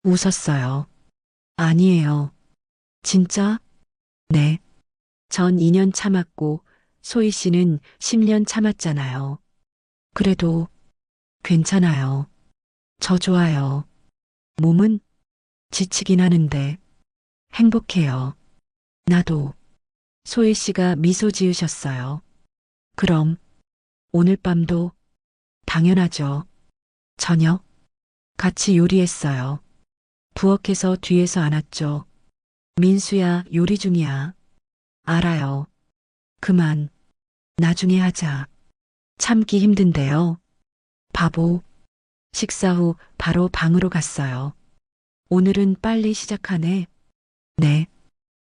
[SPEAKER 3] 웃었어요. 아니에요. 진짜? 네. 전 2년 참았고 소희 씨는 10년 참았잖아요. 그래도 괜찮아요. 저 좋아요. 몸은 지치긴 하는데 행복해요. 나도. 소혜 씨가 미소 지으셨어요. 그럼 오늘 밤도 당연하죠. 저녁 같이 요리했어요. 부엌에서 뒤에서 안았죠. 민수야, 요리 중이야. 알아요. 그만. 나중에 하자. 참기 힘든데요. 바보. 식사 후 바로 방으로 갔어요. 오늘은 빨리 시작하네. 네.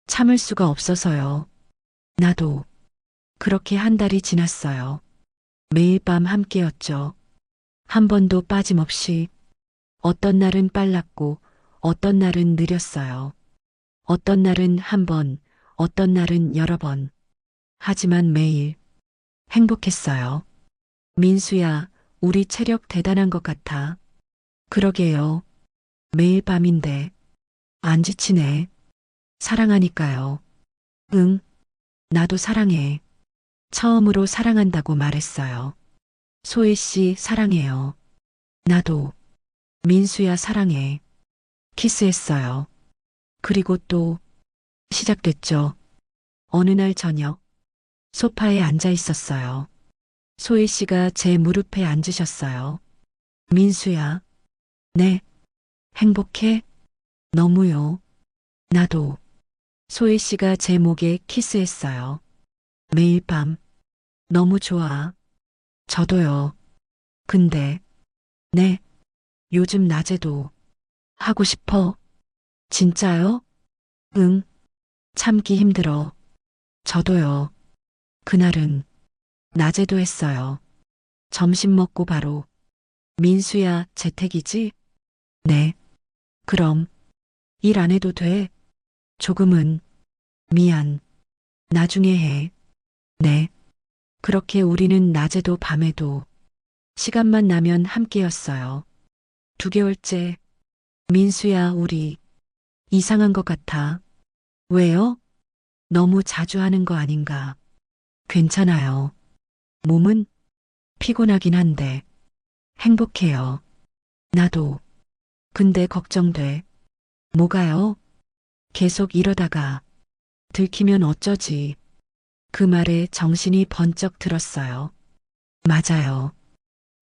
[SPEAKER 3] 참을 수가 없어서요. 나도. 그렇게 한 달이 지났어요. 매일 밤 함께였죠. 한 번도 빠짐없이. 어떤 날은 빨랐고, 어떤 날은 느렸어요. 어떤 날은 한 번, 어떤 날은 여러 번. 하지만 매일 행복했어요. 민수야, 우리 체력 대단한 것 같아. 그러게요. 매일 밤인데 안 지치네. 사랑하니까요. 응, 나도 사랑해. 처음으로 사랑한다고 말했어요. 소혜 씨 사랑해요. 나도. 민수야 사랑해. 키스했어요. 그리고 또 시작됐죠. 어느 날 저녁 소파에 앉아 있었어요. 소혜 씨가 제 무릎에 앉으셨어요. 민수야. 네. 행복해? 너무요. 나도. 소혜 씨가 제 목에 키스했어요. 매일 밤. 너무 좋아. 저도요. 근데, 네. 요즘 낮에도 하고 싶어. 진짜요? 응. 참기 힘들어. 저도요. 그날은 낮에도 했어요. 점심 먹고 바로. 민수야, 재택이지? 네. 그럼 일 안 해도 돼? 조금은. 미안. 나중에 해. 네. 그렇게 우리는 낮에도 밤에도 시간만 나면 함께였어요. 2개월째. 민수야, 우리 이상한 것 같아. 왜요? 너무 자주 하는 거 아닌가? 괜찮아요. 몸은 피곤하긴 한데 행복해요. 나도. 근데 걱정돼. 뭐가요? 계속 이러다가 들키면 어쩌지? 그 말에 정신이 번쩍 들었어요. 맞아요.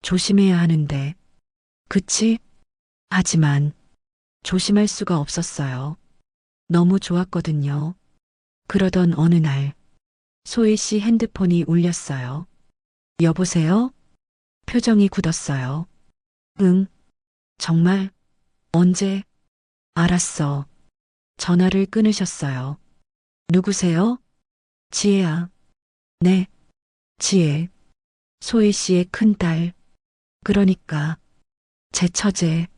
[SPEAKER 3] 조심해야 하는데. 그치? 하지만 조심할 수가 없었어요. 너무 좋았거든요. 그러던 어느 날 소혜 씨 핸드폰이 울렸어요. 여보세요? 표정이 굳었어요. 응. 정말? 언제? 알았어. 전화를 끊으셨어요. 누구세요? 지혜야. 네. 지혜. 소혜 씨의 큰딸. 그러니까 제 처제.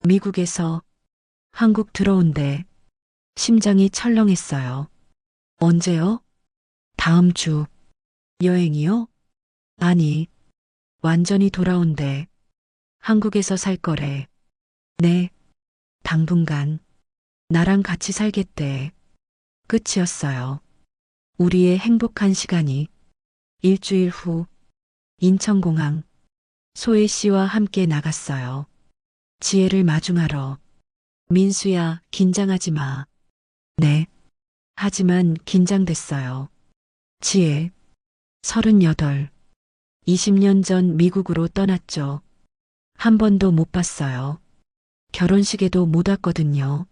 [SPEAKER 3] 미국에서 한국 들어온대. 심장이 철렁했어요. 언제요? 다음 주. 여행이요? 아니, 완전히 돌아온대. 한국에서 살 거래. 네. 당분간 나랑 같이 살겠대. 끝이었어요. 우리의 행복한 시간이. 일주일 후 인천공항 소혜 씨와 함께 나갔어요. 지혜를 마중하러. 민수야, 긴장하지 마. 네. 하지만 긴장됐어요. 지혜, 38. 20년 전 미국으로 떠났죠. 한 번도 못 봤어요. 결혼식에도 못 왔거든요.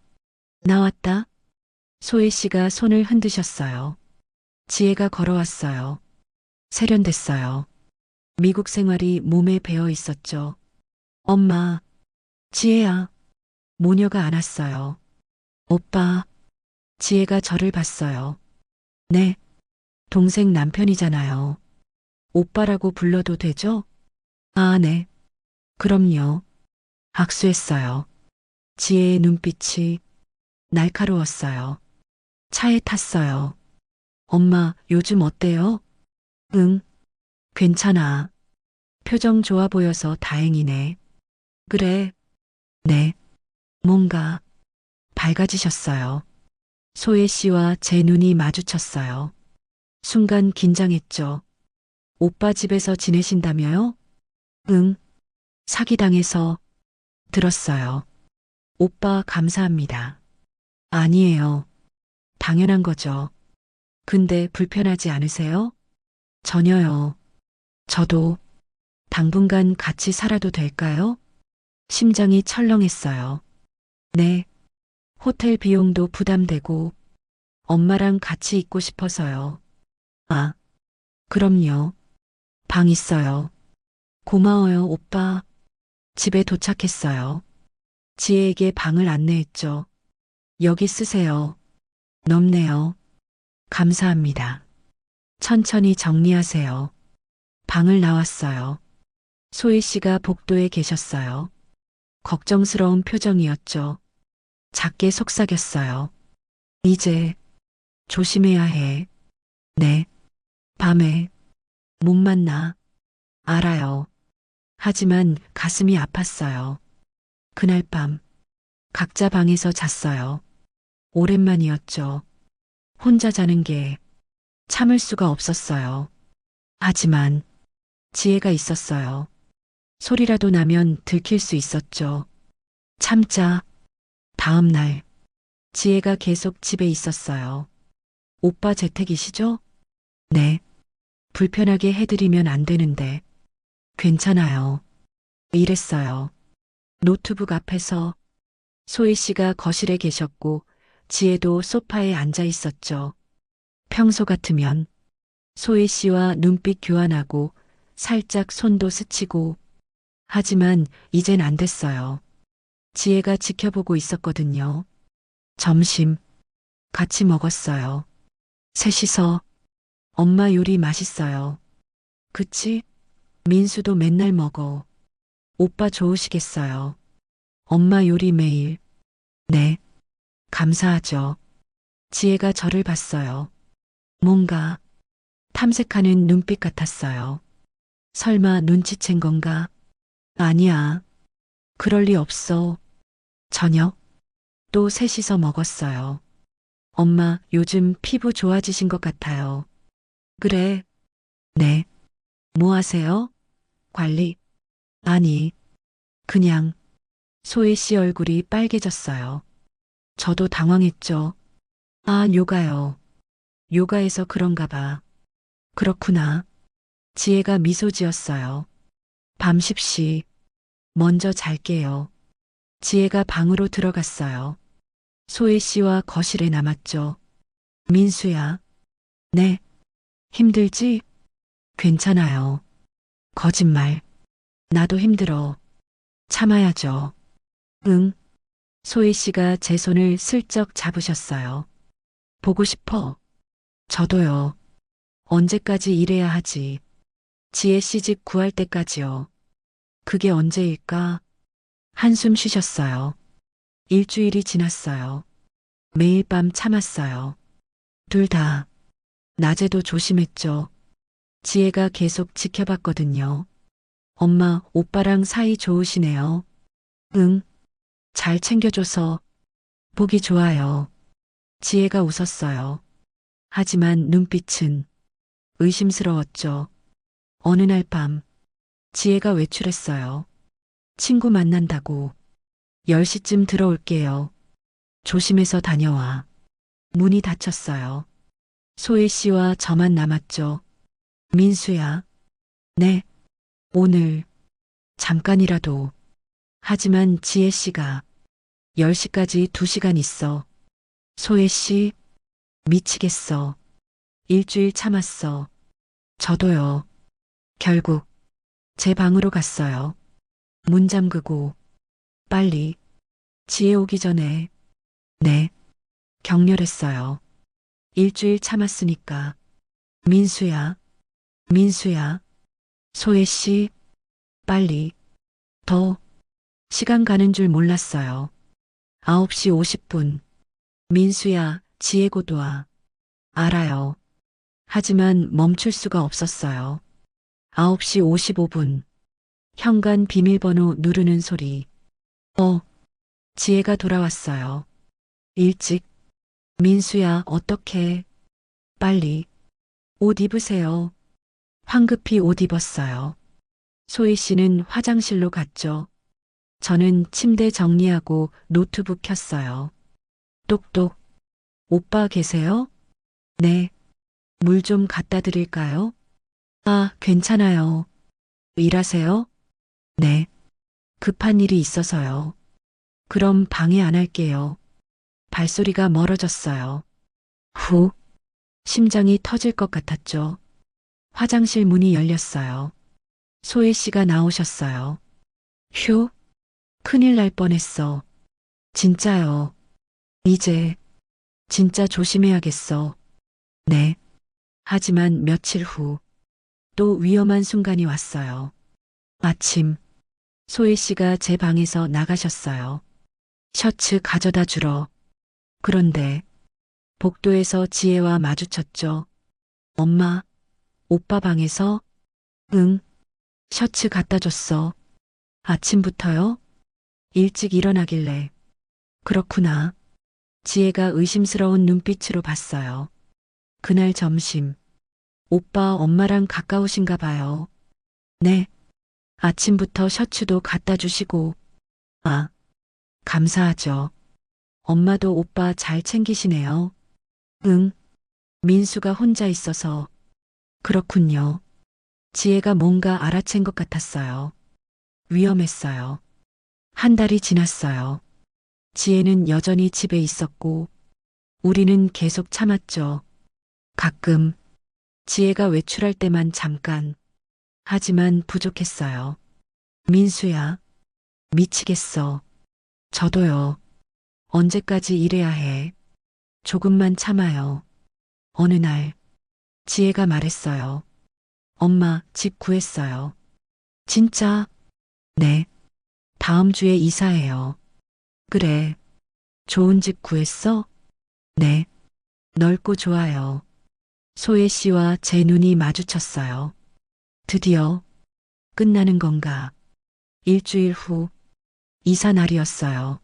[SPEAKER 3] 나왔다? 소혜 씨가 손을 흔드셨어요. 지혜가 걸어왔어요. 세련됐어요. 미국 생활이 몸에 배어 있었죠. 엄마, 지혜야. 모녀가 안았어요. 오빠, 지혜가 저를 봤어요. 네, 동생 남편이잖아요. 오빠라고 불러도 되죠? 아, 네. 그럼요. 악수했어요. 지혜의 눈빛이 날카로웠어요. 차에 탔어요. 엄마, 요즘 어때요? 응, 괜찮아. 표정 좋아 보여서 다행이네. 그래. 네. 뭔가 밝아지셨어요. 소혜 씨와 제 눈이 마주쳤어요. 순간 긴장했죠. 오빠 집에서 지내신다며요? 응. 사기당해서 들었어요. 오빠 감사합니다. 아니에요. 당연한 거죠. 근데 불편하지 않으세요? 전혀요. 저도 당분간 같이 살아도 될까요? 심장이 철렁했어요. 네. 호텔 비용도 부담되고 엄마랑 같이 있고 싶어서요. 아, 그럼요. 방 있어요. 고마워요, 오빠. 집에 도착했어요. 지혜에게 방을 안내했죠. 여기 쓰세요. 넓네요. 감사합니다. 천천히 정리하세요. 방을 나왔어요. 소희 씨가 복도에 계셨어요. 걱정스러운 표정이었죠. 작게 속삭였어요. 이제 조심해야 해. 네. 밤에 못 만나. 알아요. 하지만 가슴이 아팠어요. 그날 밤 각자 방에서 잤어요. 오랜만이었죠. 혼자 자는 게 참을 수가 없었어요. 하지만 지혜가 있었어요. 소리라도 나면 들킬 수 있었죠. 참자. 다음 날 지혜가 계속 집에 있었어요. 오빠 재택이시죠? 네. 불편하게 해드리면 안 되는데. 괜찮아요. 이랬어요. 노트북 앞에서 소희 씨가 거실에 계셨고 지혜도 소파에 앉아 있었죠. 평소 같으면 소희 씨와 눈빛 교환하고 살짝 손도 스치고 하지만 이젠 안 됐어요. 지혜가 지켜보고 있었거든요. 점심 같이 먹었어요. 셋이서 엄마 요리 맛있어요. 그치? 민수도 맨날 먹어. 오빠 좋으시겠어요. 엄마 요리 매일. 네. 감사하죠. 지혜가 저를 봤어요. 뭔가 탐색하는 눈빛 같았어요. 설마 눈치챈 건가? 아니야. 그럴 리 없어. 저녁 또 셋이서 먹었어요. 엄마 요즘 피부 좋아지신 것 같아요. 그래. 네. 뭐 하세요? 관리? 아니, 그냥 소희 씨 얼굴이 빨개졌어요. 저도 당황했죠. 아, 요가요. 요가에서 그런가 봐. 그렇구나. 지혜가 미소 지었어요. 밤 10시. 먼저 잘게요. 지혜가 방으로 들어갔어요. 소희 씨와 거실에 남았죠. 민수야. 네. 힘들지? 괜찮아요. 거짓말. 나도 힘들어. 참아야죠. 응. 소희 씨가 제 손을 슬쩍 잡으셨어요. 보고 싶어. 저도요. 언제까지 일해야 하지? 지혜 씨 집 구할 때까지요. 그게 언제일까? 한숨 쉬셨어요. 일주일이 지났어요. 매일 밤 참았어요. 둘 다. 낮에도 조심했죠. 지혜가 계속 지켜봤거든요. 엄마, 오빠랑 사이 좋으시네요. 응. 잘 챙겨줘서 보기 좋아요. 지혜가 웃었어요. 하지만 눈빛은 의심스러웠죠. 어느 날 밤, 지혜가 외출했어요. 친구 만난다고. 10시쯤 들어올게요. 조심해서 다녀와. 문이 닫혔어요. 소희 씨와 저만 남았죠. 민수야. 네. 오늘 잠깐이라도. 하지만 지혜 씨가 10시까지 2시간 있어. 소혜 씨, 미치겠어. 일주일 참았어. 저도요. 결국 제 방으로 갔어요. 문 잠그고 빨리 지혜 오기 전에. 네. 격렬했어요. 일주일 참았으니까. 민수야. 민수야. 소혜 씨, 빨리. 더. 시간 가는 줄 몰랐어요. 9시 50분. 민수야, 지혜 곧 와. 알아요. 하지만 멈출 수가 없었어요. 9시 55분. 현관 비밀번호 누르는 소리. 지혜가 돌아왔어요. 일찍. 민수야, 어떡해. 빨리. 옷 입으세요. 황급히 옷 입었어요. 소희 씨는 화장실로 갔죠. 저는 침대 정리하고 노트북 켰어요. 똑똑. 오빠 계세요? 네. 물 좀 갖다 드릴까요? 아, 괜찮아요. 일하세요? 네. 급한 일이 있어서요. 그럼 방해 안 할게요. 발소리가 멀어졌어요. 후. 심장이 터질 것 같았죠. 화장실 문이 열렸어요. 소혜 씨가 나오셨어요. 휴. 큰일 날 뻔했어. 진짜요. 이제 진짜 조심해야겠어. 네. 하지만 며칠 후 또 위험한 순간이 왔어요. 아침, 소혜 씨가 제 방에서 나가셨어요. 셔츠 가져다 주러. 그런데 복도에서 지혜와 마주쳤죠. 엄마, 오빠 방에서? 응, 셔츠 갖다 줬어. 아침부터요? 일찍 일어나길래. 그렇구나. 지혜가 의심스러운 눈빛으로 봤어요. 그날 점심. 오빠 엄마랑 가까우신가 봐요. 네. 아침부터 셔츠도 갖다 주시고. 아, 감사하죠. 엄마도 오빠 잘 챙기시네요. 응. 민수가 혼자 있어서. 그렇군요. 지혜가 뭔가 알아챈 것 같았어요. 위험했어요. 한 달이 지났어요. 지혜는 여전히 집에 있었고, 우리는 계속 참았죠. 가끔, 지혜가 외출할 때만 잠깐. 하지만 부족했어요. 민수야, 미치겠어. 저도요. 언제까지 이래야 해. 조금만 참아요. 어느 날, 지혜가 말했어요. 엄마, 집 구했어요. 진짜? 네. 다음 주에 이사해요. 그래. 좋은 집 구했어? 네. 넓고 좋아요. 소혜 씨와 제 눈이 마주쳤어요. 드디어 끝나는 건가? 일주일 후 이사 날이었어요.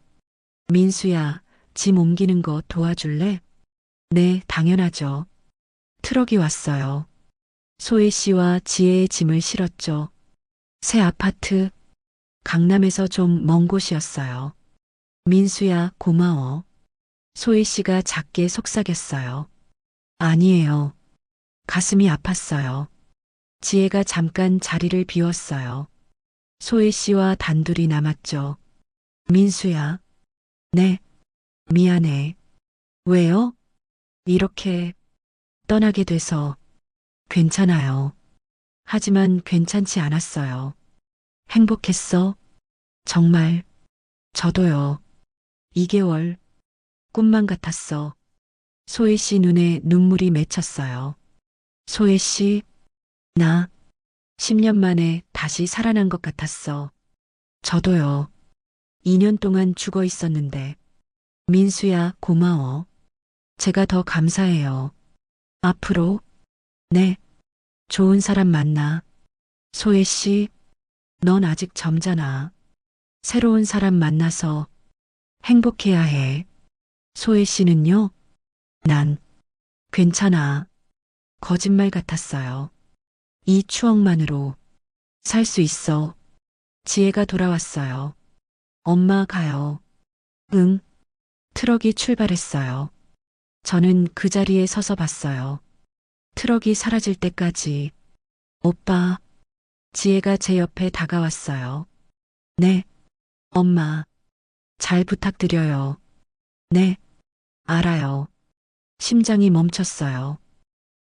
[SPEAKER 3] 민수야, 짐 옮기는 거 도와줄래? 네, 당연하죠. 트럭이 왔어요. 소혜 씨와 지혜의 짐을 실었죠. 새 아파트, 강남에서 좀 먼 곳이었어요. 민수야, 고마워. 소혜 씨가 작게 속삭였어요. 아니에요. 가슴이 아팠어요. 지혜가 잠깐 자리를 비웠어요. 소혜 씨와 단둘이 남았죠. 민수야. 네. 미안해. 왜요? 이렇게 떠나게 돼서. 괜찮아요. 하지만 괜찮지 않았어요. 행복했어? 정말. 저도요. 2개월. 꿈만 같았어. 소혜 씨 눈에 눈물이 맺혔어요. 소혜 씨, 나 10년 만에 다시 살아난 것 같았어. 저도요. 2년 동안 죽어 있었는데. 민수야, 고마워. 제가 더 감사해요. 앞으로, 네, 좋은 사람 만나. 소혜 씨, 넌 아직 젊잖아. 새로운 사람 만나서 행복해야 해. 소혜 씨는요? 난 괜찮아. 거짓말 같았어요. 이 추억만으로 살 수 있어. 지혜가 돌아왔어요. 엄마 가요. 응. 트럭이 출발했어요. 저는 그 자리에 서서 봤어요. 트럭이 사라질 때까지. 오빠. 지혜가 제 옆에 다가왔어요. 네. 엄마. 잘 부탁드려요. 네. 알아요. 심장이 멈췄어요.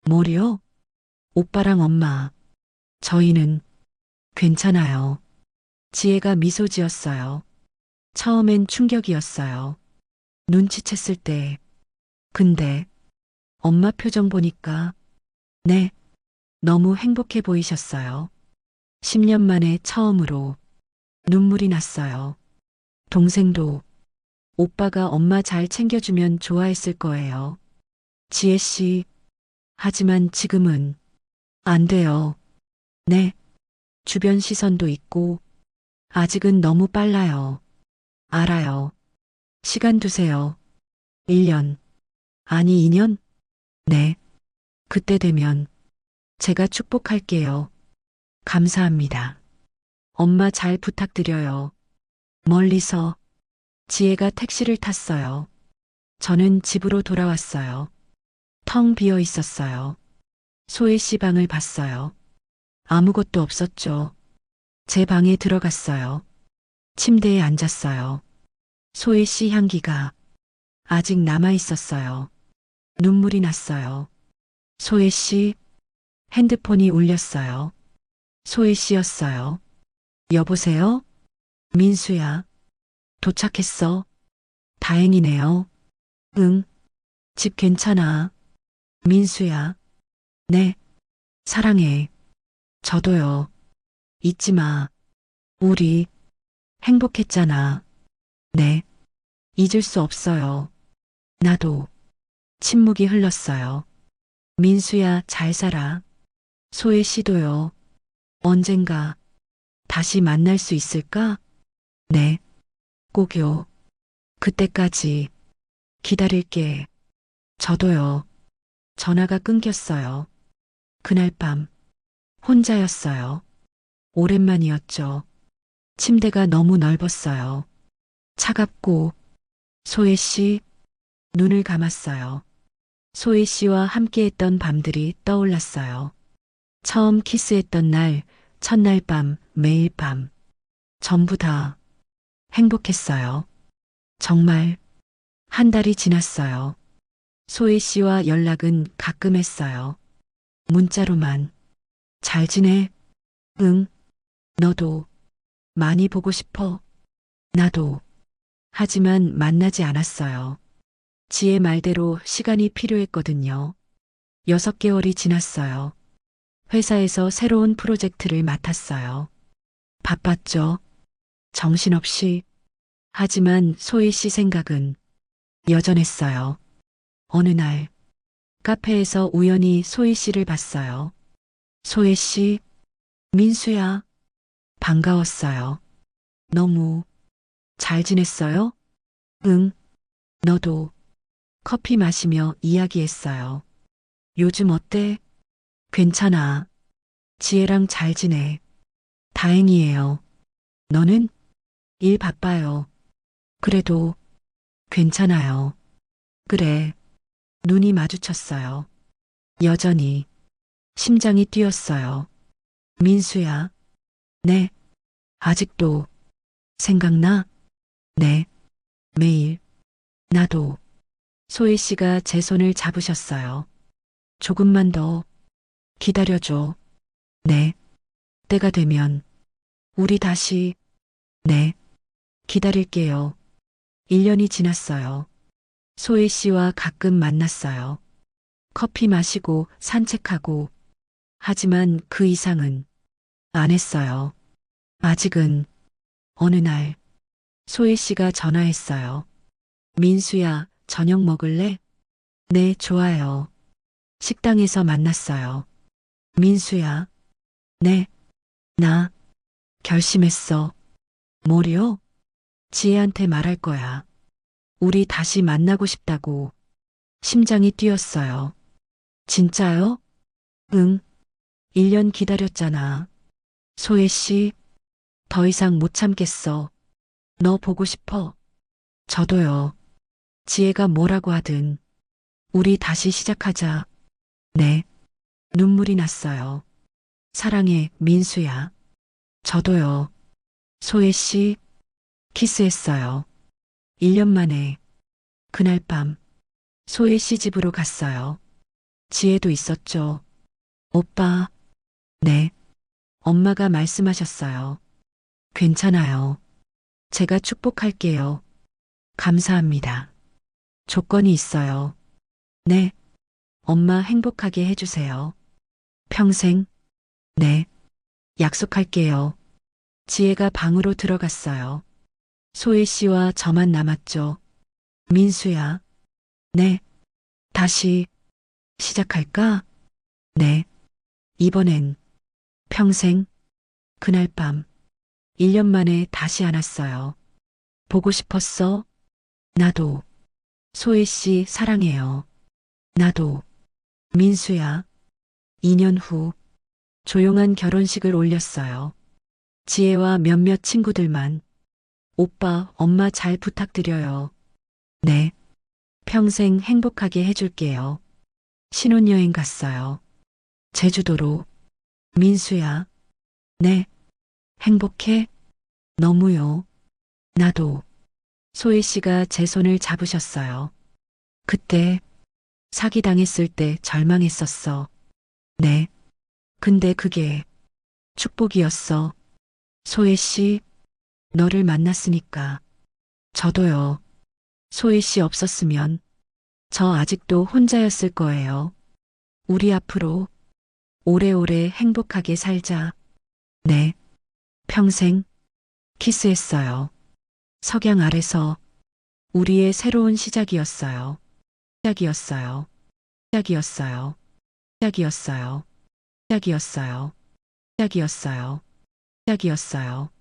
[SPEAKER 3] 뭐요? 오빠랑 엄마. 저희는 괜찮아요. 지혜가 미소 지었어요. 처음엔 충격이었어요. 눈치챘을 때. 근데 엄마 표정 보니까 네, 너무 행복해 보이셨어요. 10년 만에 처음으로 눈물이 났어요. 동생도 오빠가 엄마 잘 챙겨주면 좋아했을 거예요. 지혜 씨, 하지만 지금은 안 돼요. 네, 주변 시선도 있고 아직은 너무 빨라요. 알아요. 시간 두세요. 1년, 아니 2년? 네, 그때 되면 제가 축복할게요. 감사합니다. 엄마 잘 부탁드려요. 멀리서 지혜가 택시를 탔어요. 저는 집으로 돌아왔어요. 텅 비어 있었어요. 소혜 씨 방을 봤어요. 아무것도 없었죠. 제 방에 들어갔어요. 침대에 앉았어요. 소혜 씨 향기가 아직 남아 있었어요. 눈물이 났어요. 소혜 씨, 핸드폰이 울렸어요. 소혜 씨였어요. 여보세요? 민수야. 도착했어. 다행이네요. 응. 집 괜찮아. 민수야. 네. 사랑해. 저도요. 잊지 마. 우리 행복했잖아. 네. 잊을 수 없어요. 나도. 침묵이 흘렀어요. 민수야, 잘 살아. 소혜 씨도요. 언젠가 다시 만날 수 있을까? 네. 꼭요. 그때까지 기다릴게. 저도요. 전화가 끊겼어요. 그날 밤 혼자였어요. 오랜만이었죠. 침대가 너무 넓었어요. 차갑고 소혜 씨 눈을 감았어요. 소혜 씨와 함께했던 밤들이 떠올랐어요. 처음 키스했던 날, 첫날 밤, 매일 밤. 전부 다 행복했어요. 정말 한 달이 지났어요. 소혜 씨와 연락은 가끔 했어요. 문자로만. 잘 지내? 응. 너도 많이 보고 싶어. 나도. 하지만 만나지 않았어요. 지의 말대로 시간이 필요했거든요. 6개월이 지났어요. 회사에서 새로운 프로젝트를 맡았어요. 바빴죠. 정신없이. 하지만 소희 씨 생각은 여전했어요. 어느 날 카페에서 우연히 소희 씨를 봤어요. 소혜 씨, 민수야. 반가웠어요. 너무 잘 지냈어요? 응, 너도. 커피 마시며 이야기했어요. 요즘 어때? 괜찮아. 지혜랑 잘 지내. 다행이에요. 너는? 일 바빠요. 그래도 괜찮아요. 그래. 눈이 마주쳤어요. 여전히 심장이 뛰었어요. 민수야. 네. 아직도 생각나? 네. 매일. 나도. 소희 씨가 제 손을 잡으셨어요. 조금만 더 기다려줘. 네. 때가 되면 우리 다시. 네. 기다릴게요. 1년이 지났어요. 소희 씨와 가끔 만났어요. 커피 마시고 산책하고. 하지만 그 이상은 안 했어요. 아직은. 어느 날 소희 씨가 전화했어요. 민수야, 저녁 먹을래? 네, 좋아요. 식당에서 만났어요. 민수야. 네. 나 결심했어. 뭐요? 지혜한테 말할 거야. 우리 다시 만나고 싶다고. 심장이 뛰었어요. 진짜요? 응. 1년 기다렸잖아. 소혜 씨, 더 이상 못 참겠어. 너 보고 싶어. 저도요. 지혜가 뭐라고 하든 우리 다시 시작하자. 네. 눈물이 났어요. 사랑해, 민수야. 저도요. 소혜 씨, 키스했어요. 1년 만에. 그날 밤, 소혜 씨 집으로 갔어요. 지혜도 있었죠. 오빠. 네. 엄마가 말씀하셨어요. 괜찮아요. 제가 축복할게요. 감사합니다. 조건이 있어요. 네. 엄마 행복하게 해주세요. 평생. 네. 약속할게요. 지혜가 방으로 들어갔어요. 소혜 씨와 저만 남았죠. 민수야. 네. 다시 시작할까? 네. 이번엔 평생. 그날 밤 1년 만에 다시 안았어요. 보고 싶었어? 나도. 소혜 씨 사랑해요. 나도. 민수야. 2년 후 조용한 결혼식을 올렸어요. 지혜와 몇몇 친구들만. 오빠, 엄마 잘 부탁드려요. 네. 평생 행복하게 해줄게요. 신혼여행 갔어요. 제주도로. 민수야. 네. 행복해? 너무요. 나도. 소혜 씨가 제 손을 잡으셨어요. 그때 사기당했을 때 절망했었어. 네. 근데 그게 축복이었어. 소혜 씨, 너를 만났으니까. 저도요. 소혜 씨 없었으면 저 아직도 혼자였을 거예요. 우리 앞으로 오래오래 행복하게 살자. 네. 평생. 키스했어요. 석양 아래서 우리의 새로운 시작이었어요. 시작이었어요. 시작이었어요. 시작이었어요. 시작이었어요. 시작이었어요. 시작이었어요.